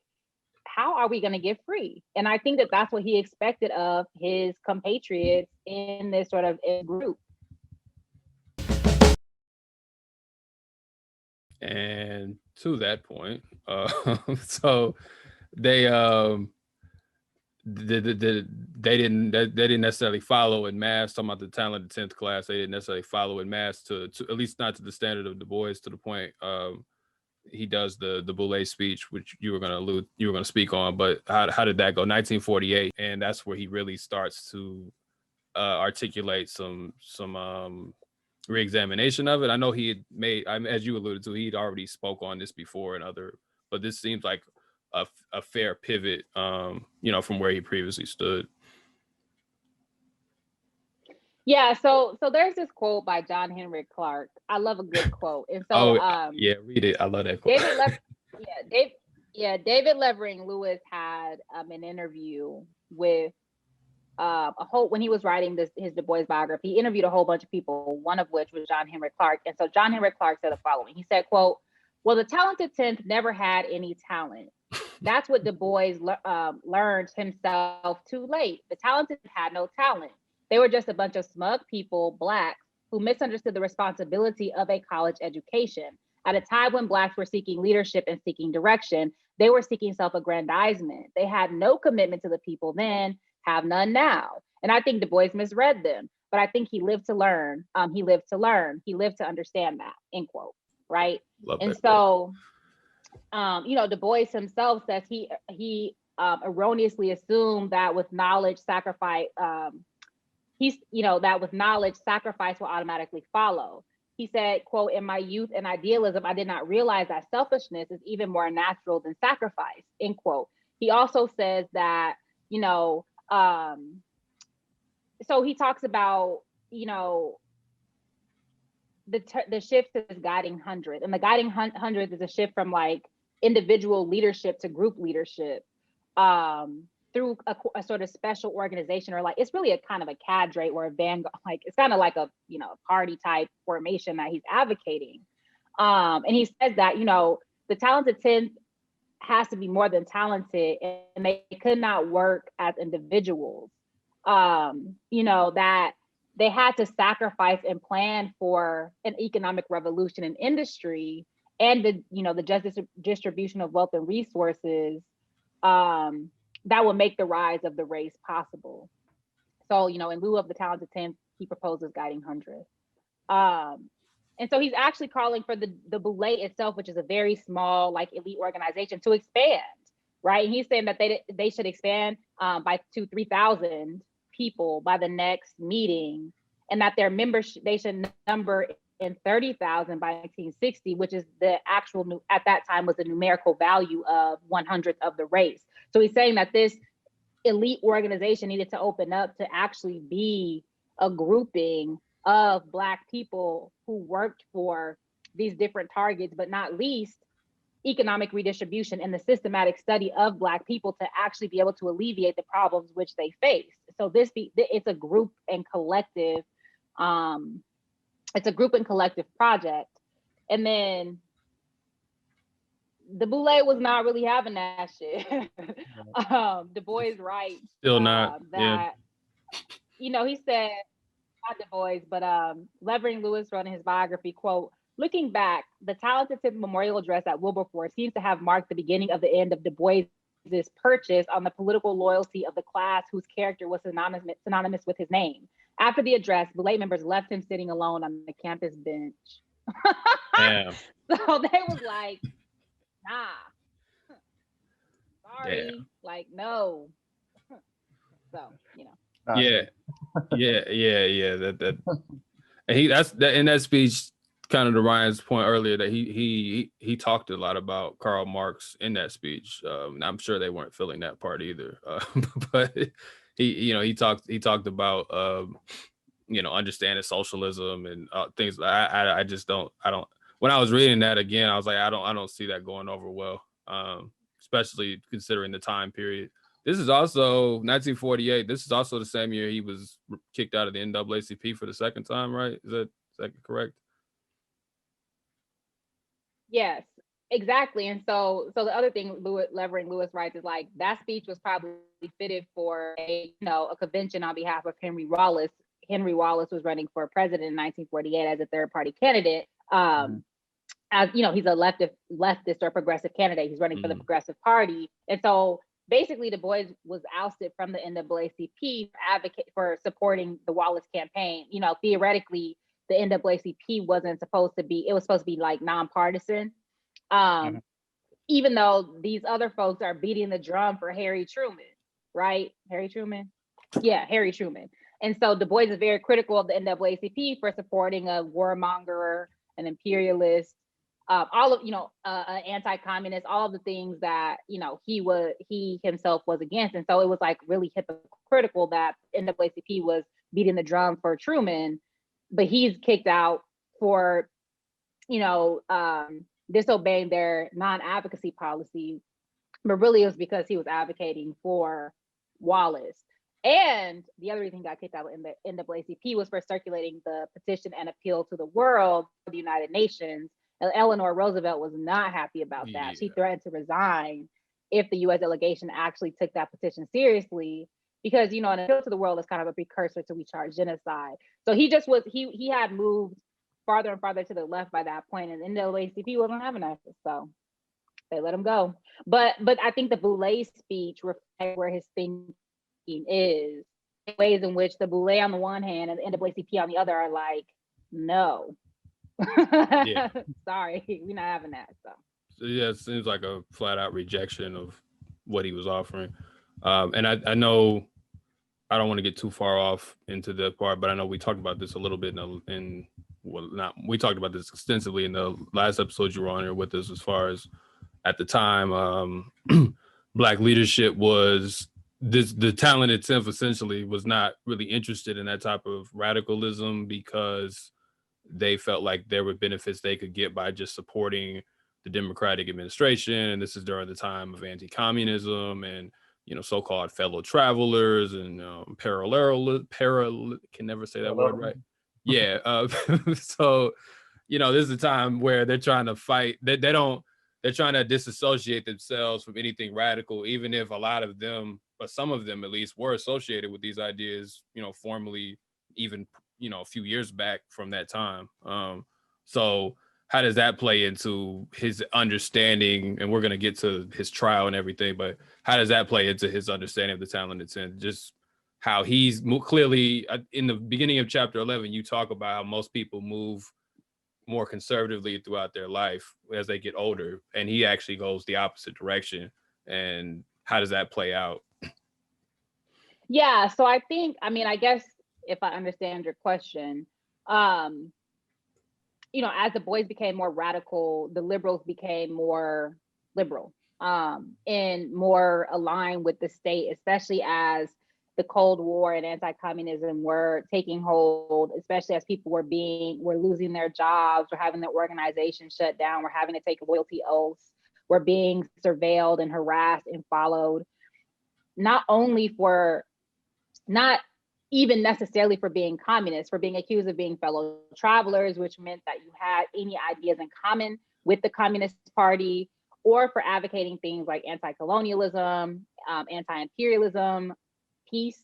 how are we going to get free? And I think that that's what he expected of his compatriots in this sort of group. And to that point, so they didn't necessarily follow in mass. Talking about the talented 10th class, they didn't necessarily follow in mass to at least not to the standard of Du Bois, to the point he does the Boulay speech, which you were going to speak on. But how did that go? 1948, and that's where he really starts to articulate some re-examination of it. I know he had made, as you alluded to, he'd already spoke on this before and but this seems like a fair pivot, from where he previously stood. Yeah, so there's this quote by John Henry Clarke. I love a good quote. And so yeah, read it. I love that quote. David Levering Lewis had an interview with when he was writing his Du Bois biography. He interviewed a whole bunch of people, one of which was John Henry Clarke. And so John Henry Clarke said the following. He said, quote, "Well, the talented 10th never had any talent. That's what Du Bois learned himself too late. The talented had no talent. They were just a bunch of smug people, Blacks, who misunderstood the responsibility of a college education. At a time when Blacks were seeking leadership and seeking direction, they were seeking self-aggrandizement. They had no commitment to the people then, have none now." And I think Du Bois misread them, but I think he lived to learn. He lived to learn. He lived to understand that, end quote, right? And so, Du Bois himself says he erroneously assumed that with knowledge, sacrifice, that with knowledge, sacrifice will automatically follow. He said, quote, "In my youth and idealism, I did not realize that selfishness is even more natural than sacrifice," end quote. He also says that, so he talks about, the shift to this guiding 100, and the guiding 100 is a shift from like individual leadership to group leadership through a sort of special organization, or like it's really a kind of a cadre or a vanguard, like it's kind of like a party type formation that he's advocating. And he says that the talented 10th has to be more than talented, and they could not work as individuals. That they had to sacrifice and plan for an economic revolution in industry and the just distribution of wealth and resources that will make the rise of the race possible. So, in lieu of the talented 10th, he proposes guiding 100. And so he's actually calling for the Boulay itself, which is a very small, like elite organization, to expand, right? And he's saying that they should expand by 3,000 people by the next meeting, and that their membership, they should number in 30,000 by 1960, which is the actual, at that time was the numerical value of 100th of the race. So he's saying that this elite organization needed to open up to actually be a grouping of Black people who worked for these different targets, but not least economic redistribution and the systematic study of Black people to actually be able to alleviate the problems which they face. So it's a group and collective, project. And then the Boulay was not really having that shit. Du Bois writes still not that, he said, not Du Bois, but Levering Lewis wrote in his biography, quote, "Looking back, the talented 10th memorial address at Wilberforce seems to have marked the beginning of the end of Du Bois' purchase on the political loyalty of the class whose character was synonymous with his name. After the address, Boulay members left him sitting alone on the campus bench." Damn. So they was like, nah, sorry, Damn. like, no. So, Yeah. That and in that speech kind of to Ryan's point earlier that he talked a lot about Karl Marx in that speech. I'm sure they weren't feeling that part either, but he talked about understanding socialism and things. I just don't. When I was reading that again, I was like, I don't see that going over well, especially considering the time period. This is also 1948. This is also the same year he was kicked out of the NAACP for the second time, right? Is that correct? Yes, exactly. And so the other thing Levering Lewis writes is like that speech was probably fitted for a convention on behalf of Henry Wallace. Henry Wallace was running for president in 1948 as a third party candidate. As you know, he's a leftist or progressive candidate. He's running for the Progressive Party. And so basically Du Bois was ousted from the NAACP for supporting the Wallace campaign. Theoretically, the NAACP wasn't supposed to be, it was supposed to be like nonpartisan. Even though these other folks are beating the drum for Harry Truman, right? Harry Truman? Yeah, Harry Truman. And so Du Bois is very critical of the NAACP for supporting a warmonger, an imperialist, all of, an anti-communist, all of the things that, he himself was against. And so it was like really hypocritical that NAACP was beating the drum for Truman, but he's kicked out for, disobeying their non-advocacy policy. But really it was because he was advocating for Wallace. And the other reason he got kicked out in the NAACP was for circulating the petition and appeal to the world for the United Nations. And Eleanor Roosevelt was not happy about that. Yeah. She threatened to resign if the U.S. delegation actually took that petition seriously, because an appeal to the world is kind of a precursor to We Charge Genocide. So he had moved farther and farther to the left by that point, and the NAACP wasn't having that, so they let him go. But I think the Boulay speech reflects where his thinking is, ways in which the Boulay on the one hand and the NAACP on the other are like, no. Yeah. Sorry, we're not having that. So yeah, it seems like a flat out rejection of what he was offering. And I know I don't want to get too far off into the part, but I know we talked about this a little bit we talked about this extensively in the last episode you were on here with us, as far as at the time, Black leadership was the talented 10th essentially was not really interested in that type of radicalism, because they felt like there were benefits they could get by just supporting the Democratic administration. And this is during the time of anti-communism and, so-called fellow travelers and can never say that word right. Yeah. So, this is a time where they're trying to fight. They're trying to disassociate themselves from anything radical, even if a lot of them, but some of them at least, were associated with these ideas, formally, even a few years back from that time. So how does that play into his understanding? And we're going to get to his trial and everything, but how does that play into his understanding of the talented 10? Just how he's clearly, in the beginning of chapter 11, you talk about how most people move more conservatively throughout their life as they get older, and he actually goes the opposite direction. And how does that play out? Yeah, so I guess if I understand your question, as the boys became more radical, the liberals became more liberal, and more aligned with the state, especially as the Cold War and anti-communism were taking hold, especially as people were losing their jobs, were having their organization shut down, were having to take loyalty oaths, were being surveilled and harassed and followed, not even necessarily for being communists, for being accused of being fellow travelers, which meant that you had any ideas in common with the Communist Party, or for advocating things like anti-colonialism, anti-imperialism, peace.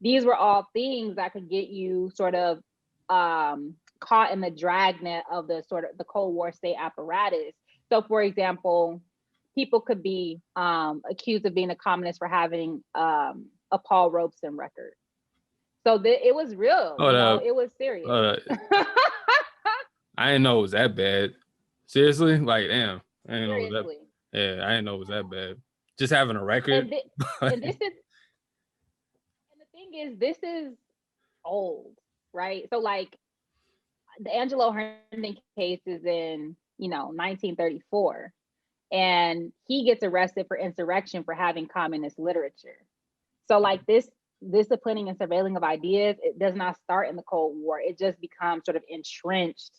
These were all things that could get you sort of caught in the dragnet of the Cold War state apparatus. So for example, people could be accused of being a communist for having a Paul Robeson record. So it was real. It was serious. I didn't know it was that bad. Seriously? Like, damn. I didn't know it was that. Yeah, I didn't know it was that bad. Just having a record. And the thing is, this is old, right? So like, the Angelo Herndon case is in, 1934, and he gets arrested for insurrection for having communist literature. So like this disciplining and surveilling of ideas, it does not start in the Cold War. It just becomes sort of entrenched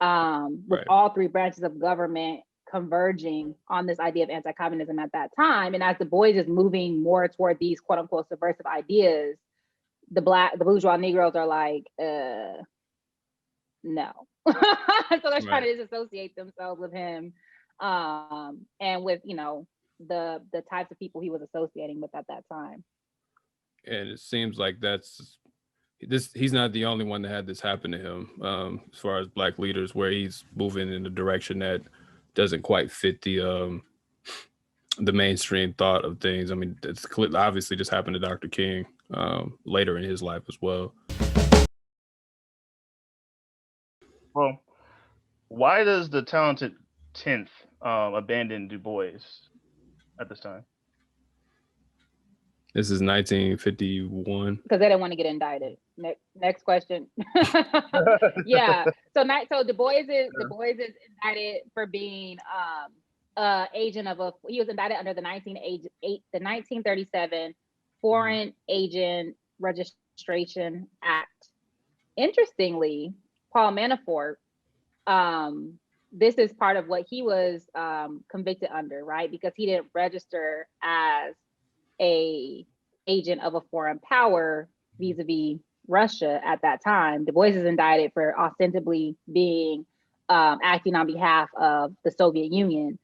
with all three branches of government converging on this idea of anti-communism at that time. And as the Bois is moving more toward these quote unquote subversive ideas, the bourgeois Negroes are like, no. So they're trying to disassociate themselves with him, and with, the types of people he was associating with at that time. And it seems like he's not the only one that had this happen to him, as far as Black leaders, where he's moving in a direction that doesn't quite fit the mainstream thought of things. I mean, it's obviously just happened to Dr. King later in his life as well. Well, why does the talented 10th abandon Du Bois at this time? This is 1951. Because they didn't want to get indicted. Next question. Yeah. So Du Bois is indicted for being agent of he was indicted under the 1937 Foreign Agent Registration Act. Interestingly, Paul Manafort, this is part of what he was convicted under, right? Because he didn't register as a agent of a foreign power vis-a-vis Russia at that time. Du Bois is indicted for ostensibly being acting on behalf of the Soviet Union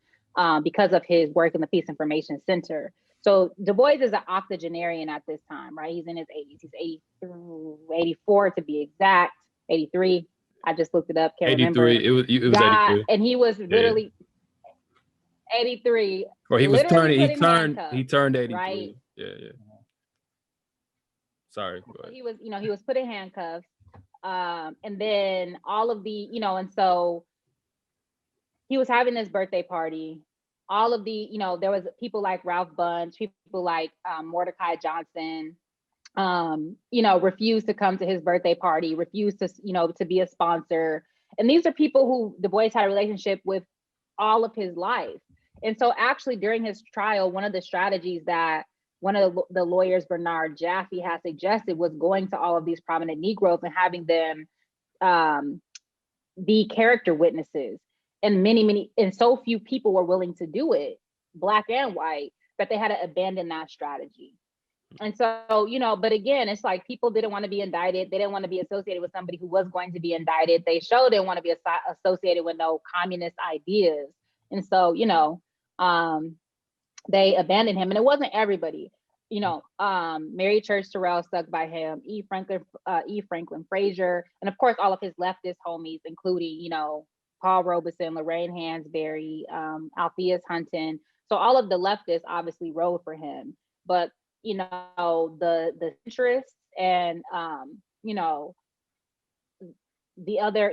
because of his work in the Peace Information Center. So Du Bois is an octogenarian at this time, right? He's in his 80s. He's 84 to be exact, 83. I just looked it up. Can't 83. remember. It was 83. And he was literally 83. Or he was turning. He turned 83. Right? Yeah. Sorry. Go ahead. He was put in handcuffs. And then all of the, and so he was having this birthday party. All of the, there was people like Ralph Bunche, people like Mordecai Johnson, refused to come to his birthday party, refused to, to be a sponsor. And these are people who Du Bois had a relationship with all of his life. And so actually during his trial, one of the strategies that one of the lawyers, Bernard Jaffe, has suggested was going to all of these prominent Negroes and having them be character witnesses. And and so few people were willing to do it, Black and white, that they had to abandon that strategy. And so, but again, it's like people didn't want to be indicted. They didn't want to be associated with somebody who was going to be indicted. They sure didn't want to be associated with no communist ideas. And so, they abandoned him. And it wasn't everybody. Mary Church Terrell stuck by him, E. Franklin Frazier, and of course, all of his leftist homies, including, Paul Robeson, Lorraine Hansberry, Alpheus Hunton. So all of the leftists obviously rode for him. But, the centrists and, the other,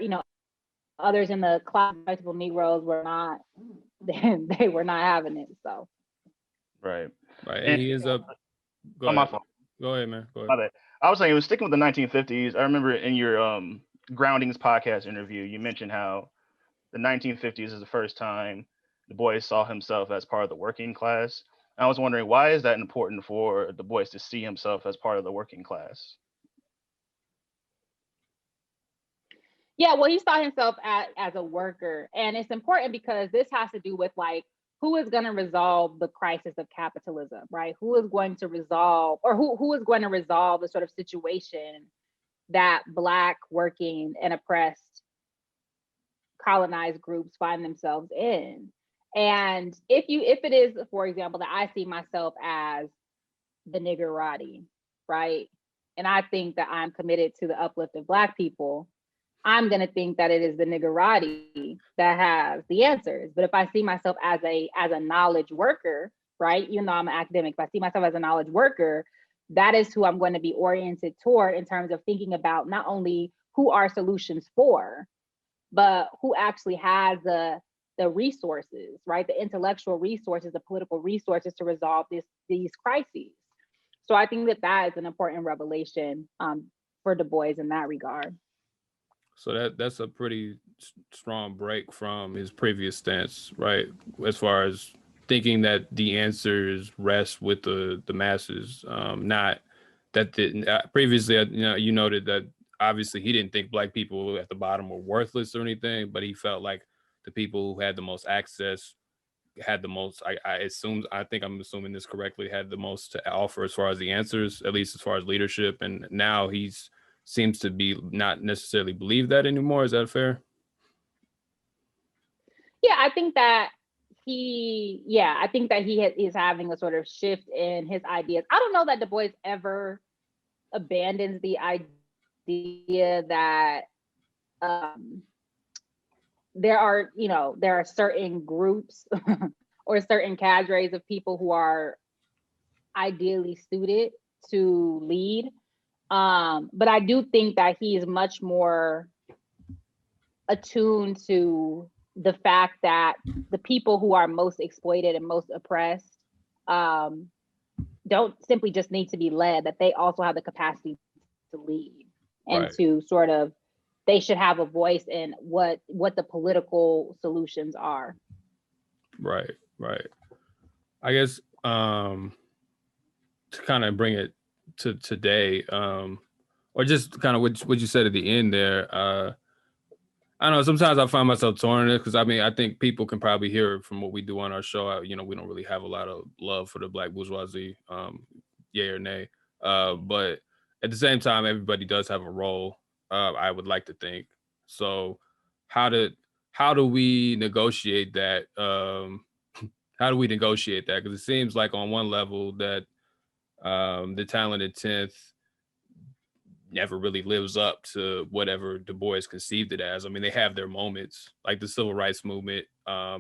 others in the class of respectable Negroes were not, they were not having it. So. Right. And he ends up. Go ahead. My fault. Go ahead, man. Go ahead. My bad. I was saying, it was sticking with the 1950s. I remember in your Groundings podcast interview, you mentioned how the 1950s is the first time Du Bois saw himself as part of the working class. I was wondering, why is that important for Du Bois to see himself as part of the working class? Yeah, well, he saw himself as a worker. And it's important because this has to do with like, who is going to resolve the crisis of capitalism, right? Who is going to resolve, or who is going to resolve the sort of situation that Black working and oppressed colonized groups find themselves in? And if it is, for example, that I see myself as the niggerati, right? And I think that I'm committed to the uplift of Black people, I'm going to think that it is the niggerati that has the answers. But if I see myself as a knowledge worker, right? Even though I'm an academic, if I see myself as a knowledge worker, that is who I'm going to be oriented toward in terms of thinking about not only who are solutions for, but who actually has the resources, right? The intellectual resources, the political resources to resolve these crises. So I think that is an important revelation for Du Bois in that regard. So that's a pretty strong break from his previous stance, right? As far as thinking that the answers rest with the masses, not that previously, you noted that obviously he didn't think Black people at the bottom were worthless or anything, but he felt like the people who had the most access had the most. I think I'm assuming this correctly. Had the most to offer as far as the answers, at least as far as leadership, and now he's seems to be not necessarily believe that anymore. Is that fair? Yeah, I think that he is having a sort of shift in his ideas. I don't know that Du Bois ever abandons the idea that there are certain groups or certain cadres of people who are ideally suited to lead. But I do think that he is much more attuned to the fact that the people who are most exploited and most oppressed don't simply just need to be led, that they also have the capacity to lead and Right. to sort of, they should have a voice in what the political solutions are. Right. I guess to kind of bring it to today, or just kind of what you said at the end there. I don't know. Sometimes I find myself torn in it because I think people can probably hear from what we do on our show. We don't really have a lot of love for the Black bourgeoisie, yay or nay. But at the same time, everybody does have a role. I would like to think. So, how do we negotiate that? How do we negotiate that? Because it seems like on one level that the talented 10th never really lives up to whatever Du Bois conceived it as. I mean, they have their moments, like the civil rights movement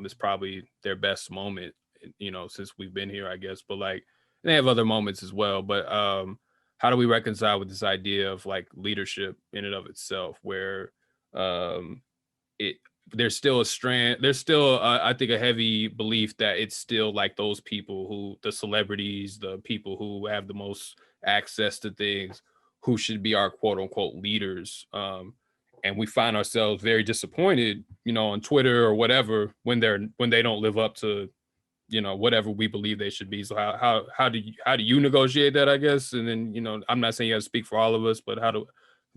is probably their best moment, since we've been here, I guess. But like, they have other moments as well. But how do we reconcile with this idea of like leadership in and of itself, where there's still I think a heavy belief that it's still like those people the celebrities, the people who have the most access to things, who should be our quote unquote leaders. And we find ourselves very disappointed, on Twitter or whatever, when they don't live up to, whatever we believe they should be. So how do you negotiate that, I guess? And then, I'm not saying you have to speak for all of us, but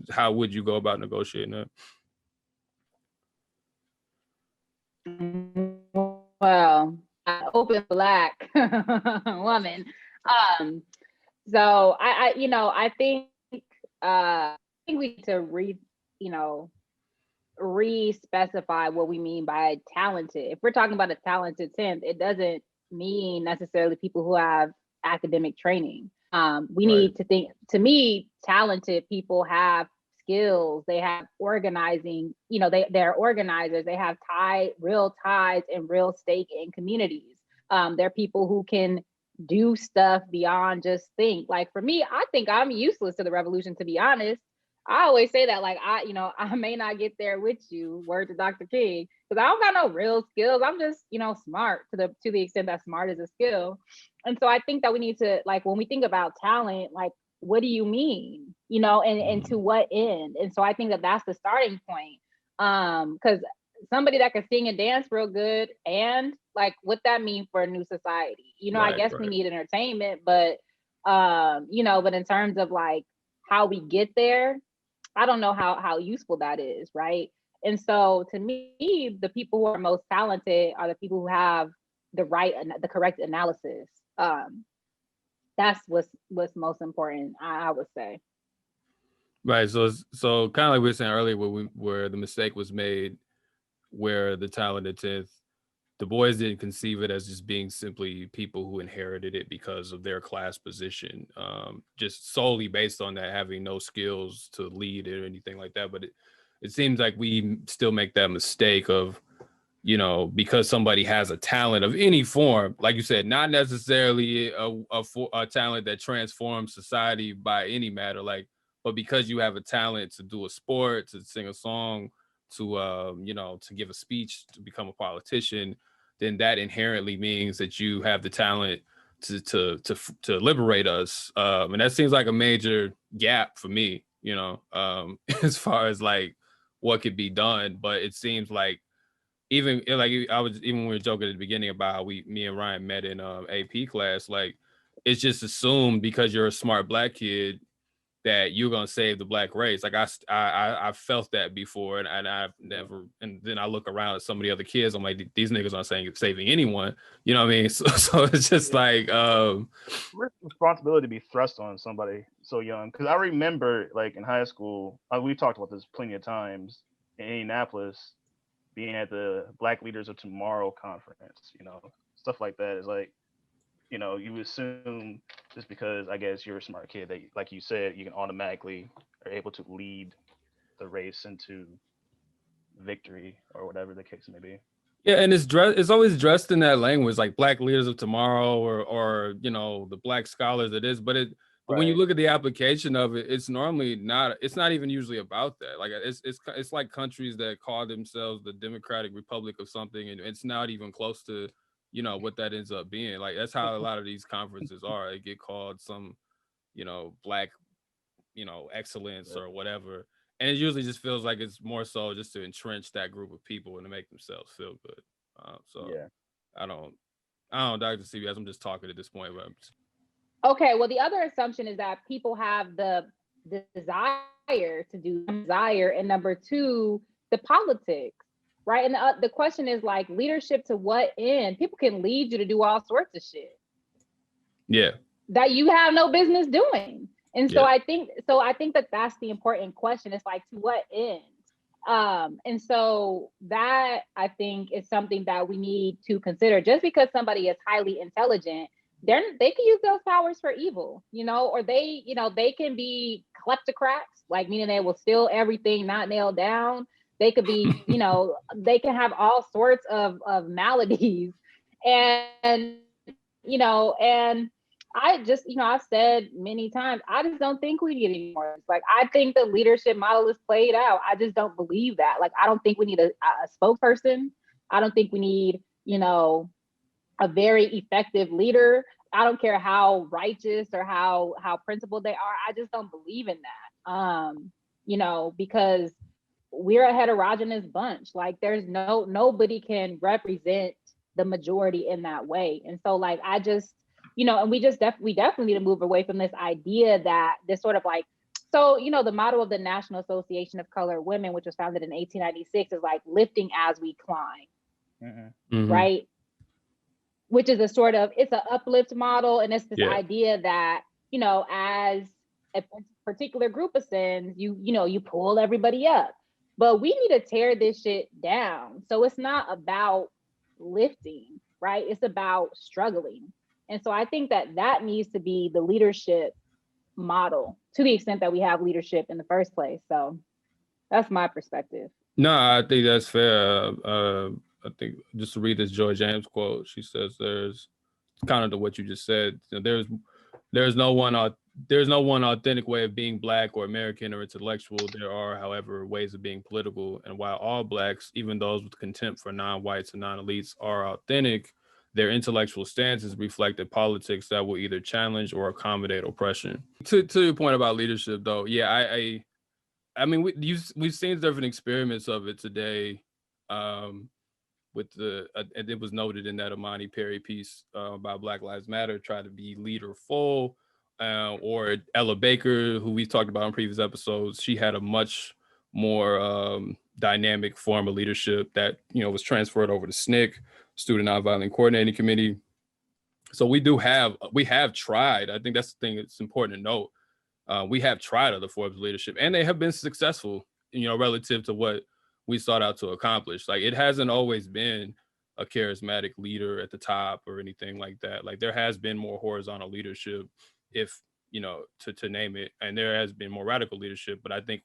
how would you go about negotiating that? Well, open Black woman. So I think we need to re-specify what we mean by talented. If we're talking about a talented 10th, it doesn't mean necessarily people who have academic training. We need to think, to me, talented people have skills, they have organizing, they're organizers, they have real ties and real stake in communities. They're people who can do stuff beyond just think. Like for me, I think I'm useless to the revolution, to be honest. I always say that, like, I may not get there with you, word to Dr. King, because I don't got no real skills. I'm just, smart to the extent that smart is a skill. And so I think that we need to, like, when we think about talent, like, what do you mean, and to what end? And so I think that that's the starting point. Because somebody that can sing and dance real good, and like, what that mean for a new society? I guess we need entertainment, but but in terms of like how we get there, I don't know how useful that is, right? And so to me, the people who are most talented are the people who have the correct analysis. That's what's most important, I would say. Right. So kind of like we were saying earlier, where the mistake was made, where the talented 10th, Du Bois didn't conceive it as just being simply people who inherited it because of their class position, just solely based on that, having no skills to lead or anything like that. But it seems like we still make that mistake of, because somebody has a talent of any form, like you said, not necessarily a talent that transforms society by any matter, but because you have a talent to do a sport, to sing a song, to give a speech, to become a politician, then that inherently means that you have the talent to liberate us. And that seems like a major gap for me, as far as like what could be done. But it seems like even when we were joking at the beginning about how me and Ryan met in AP class, like it's just assumed because you're a smart black kid that you're gonna save the black race. Like I felt that before, and I've never. And then I look around at some of the other kids. I'm like, these niggas aren't saving anyone. You know what I mean? So it's just like responsibility to be thrust on somebody so young. Because I remember, like in high school, we talked about this plenty of times in Indianapolis, being at the Black Leaders of Tomorrow conference. Stuff like that is like, you assume just because I guess you're a smart kid that, like you said, you can automatically are able to lead the race into victory or whatever the case may be. Yeah, and it's always dressed in that language, like Black Leaders of Tomorrow, or the Black scholars it is. But when you look at the application of it, it's normally not. It's not even usually about that. Like it's like countries that call themselves the Democratic Republic of something, and it's not even close to what that ends up being. Like that's how a lot of these conferences are. They get called some Black excellence or whatever. And it usually just feels like it's more so just to entrench that group of people and to make themselves feel good. I don't, Dr. CBS, I'm just talking at this point. But Okay, well, the other assumption is that people have the desire to do desire, and number two, the politics, right? And the question is like leadership to what end? People can lead you to do all sorts of shit. Yeah. That you have no business doing. And so I think that that's the important question. It's like, to what end? And so that I think is something that we need to consider. Just because somebody is highly intelligent, they can use those powers for evil, or they can be kleptocrats, like meaning they will steal everything not nailed down. They could be, they can have all sorts of maladies, and I just, I've said many times, I just don't think we need any more. It's like, I think the leadership model is played out. I just don't believe that. Like, I don't think we need a spokesperson. I don't think we need, a very effective leader. I don't care how righteous or how principled they are. I just don't believe in that. Because we're a heterogeneous bunch. Like, there's nobody can represent the majority in that way. And so, like, I just, and we definitely need to move away from this idea that this sort of like, so, the motto of the National Association of Colored Women, which was founded in 1896, is like lifting as we climb, right? Which is it's an uplift model. And it's this idea that, as a particular group ascends, you pull everybody up. But we need to tear this shit down. So it's not about lifting, right? It's about struggling. And so I think that needs to be the leadership model, to the extent that we have leadership in the first place. So that's my perspective. No, I think that's fair. I think just to read this Joy James quote, she says there's kind of to what you just said. There's no one authentic way of being Black or American or intellectual. There are, however, ways of being political. And while all Blacks, even those with contempt for non-whites and non-elites, are authentic, their intellectual stances reflect a politics that will either challenge or accommodate oppression. To your point about leadership, though, I mean, we've seen different experiments of it today. With and it was noted in that Amani Perry piece about Black Lives Matter, try to be leaderful, or Ella Baker, who we talked about in previous episodes. She had a much more dynamic form of leadership that was transferred over to SNCC, Student Nonviolent Coordinating Committee. So we have tried. I think that's the thing that's important to note. We have tried other forms of leadership, and they have been successful, relative to what we sought out to accomplish. Like, it hasn't always been a charismatic leader at the top or anything like that. Like, there has been more horizontal leadership, if to name it, and there has been more radical leadership. But I think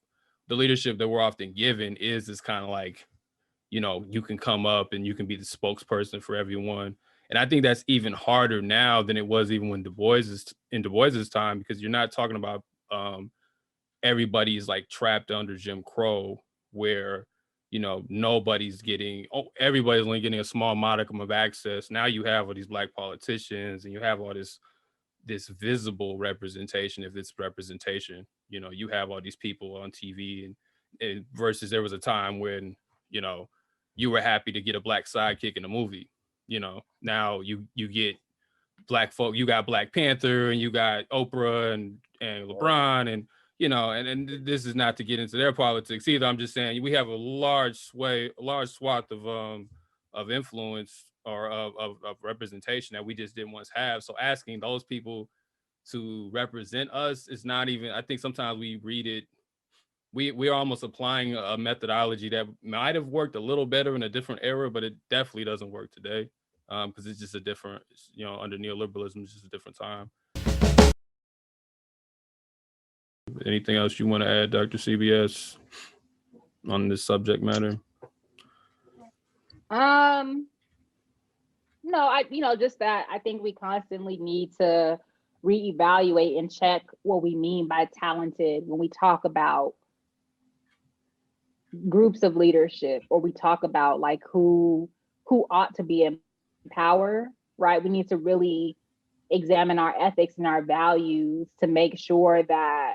the leadership that we're often given is this kind of like, you can come up and you can be the spokesperson for everyone. And I think that's even harder now than it was even when Du Bois's time, because you're not talking about everybody's like trapped under Jim Crow, where everybody's only getting a small modicum of access. Now you have all these Black politicians, and you have all this visible representation, if it's representation. You have all these people on TV, and versus there was a time when, you know, you were happy to get a black sidekick in a movie. You know, now you get black folk, you got Black Panther and you got Oprah and LeBron and, you know, and this is not to get into their politics either. I'm just saying we have a large swath of influence or of representation that we just didn't once have. So asking those people to represent us is not even, I think sometimes we read it, we're almost applying a methodology that might have worked a little better in a different era, but it definitely doesn't work today. Because it's just a different, you know, under neoliberalism, it's just a different time. Anything else you want to add, Dr. CBS, on this subject matter? No, just that I think we constantly need to reevaluate and check what we mean by talented when we talk about groups of leadership, or we talk about like who ought to be in power, right? We need to really examine our ethics and our values to make sure that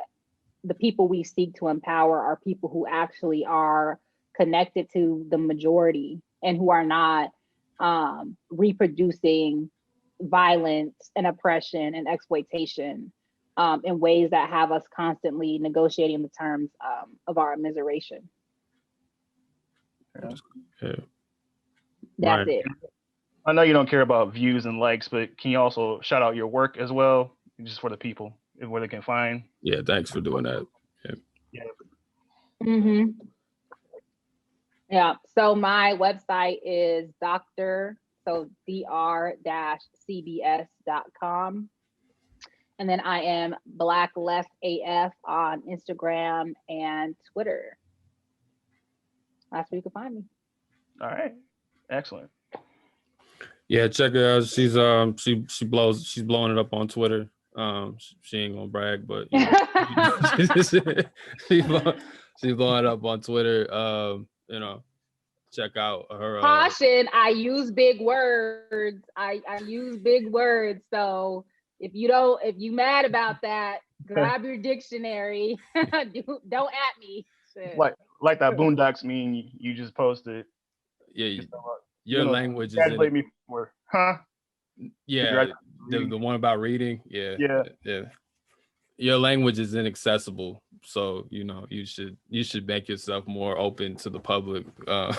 the people we seek to empower are people who actually are connected to the majority and who are not reproducing violence and oppression and exploitation in ways that have us constantly negotiating the terms of our immiseration. Yeah. That's it. I know you don't care about views and likes, but can you also shout out your work as well, just for the people, where they can find? Yeah, thanks for doing that. Yeah. Mm-hmm. Yeah. So my website is dr-cbs.com. And then I am Black Left AF on Instagram and Twitter. That's where you can find me. All right. Excellent. Yeah, check her out. She's she's blowing it up on Twitter. She ain't gonna brag, but you know, she's blowing it up on Twitter. You know, check out her. Caution, I use big words. I use big words. So if you mad about that, grab your dictionary. Don't at me. Shit. Like that Boondocks meme you just posted. Yeah, your language is congratulate me for, huh? Yeah, the one about reading. Yeah. Your language is inaccessible, so you know you should make yourself more open to the public. But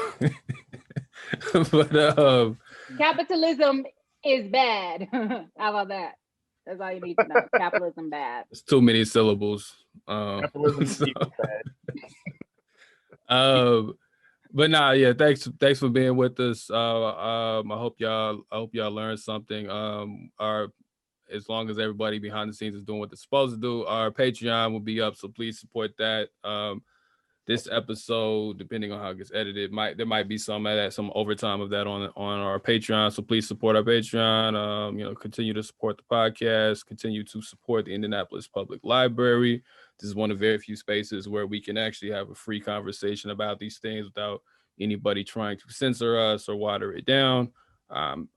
capitalism is bad. How about that? That's all you need to know. Capitalism bad. It's too many syllables. Capitalism is bad. But nah, yeah, thanks for being with us. I hope y'all learned something. As long as everybody behind the scenes is doing what they're supposed to do, our Patreon will be up, so please support that. This episode, depending on how it gets edited, there might be some overtime of that on our Patreon. So please support our Patreon. You know, continue to support the podcast, continue to support the Indianapolis Public Library. This is one of very few spaces where we can actually have a free conversation about these things without anybody trying to censor us or water it down.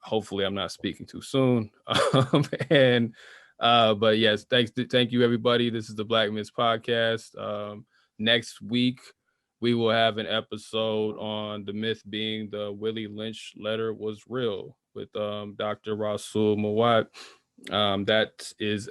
Hopefully I'm not speaking too soon. But yes, thank you everybody. This is the Black Myths Podcast. Next week we will have an episode on the myth being the Willie Lynch letter was real with Dr. Rasul Mawat. That is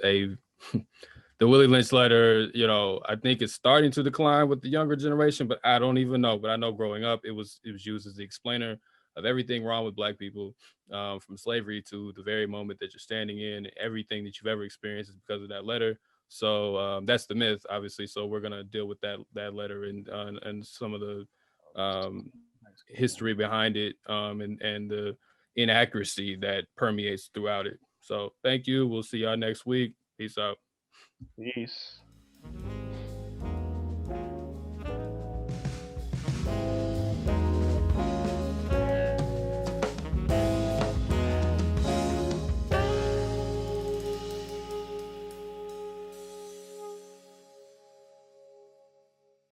the Willie Lynch letter, you know, I think it's starting to decline with the younger generation, but I don't even know. But I know growing up, it was used as the explainer of everything wrong with Black people, from slavery to the very moment that you're standing in. Everything that you've ever experienced is because of that letter. So that's the myth, obviously. So we're gonna deal with that letter and some of the history behind it, and the inaccuracy that permeates throughout it. So thank you. We'll see y'all next week. Peace out. Peace.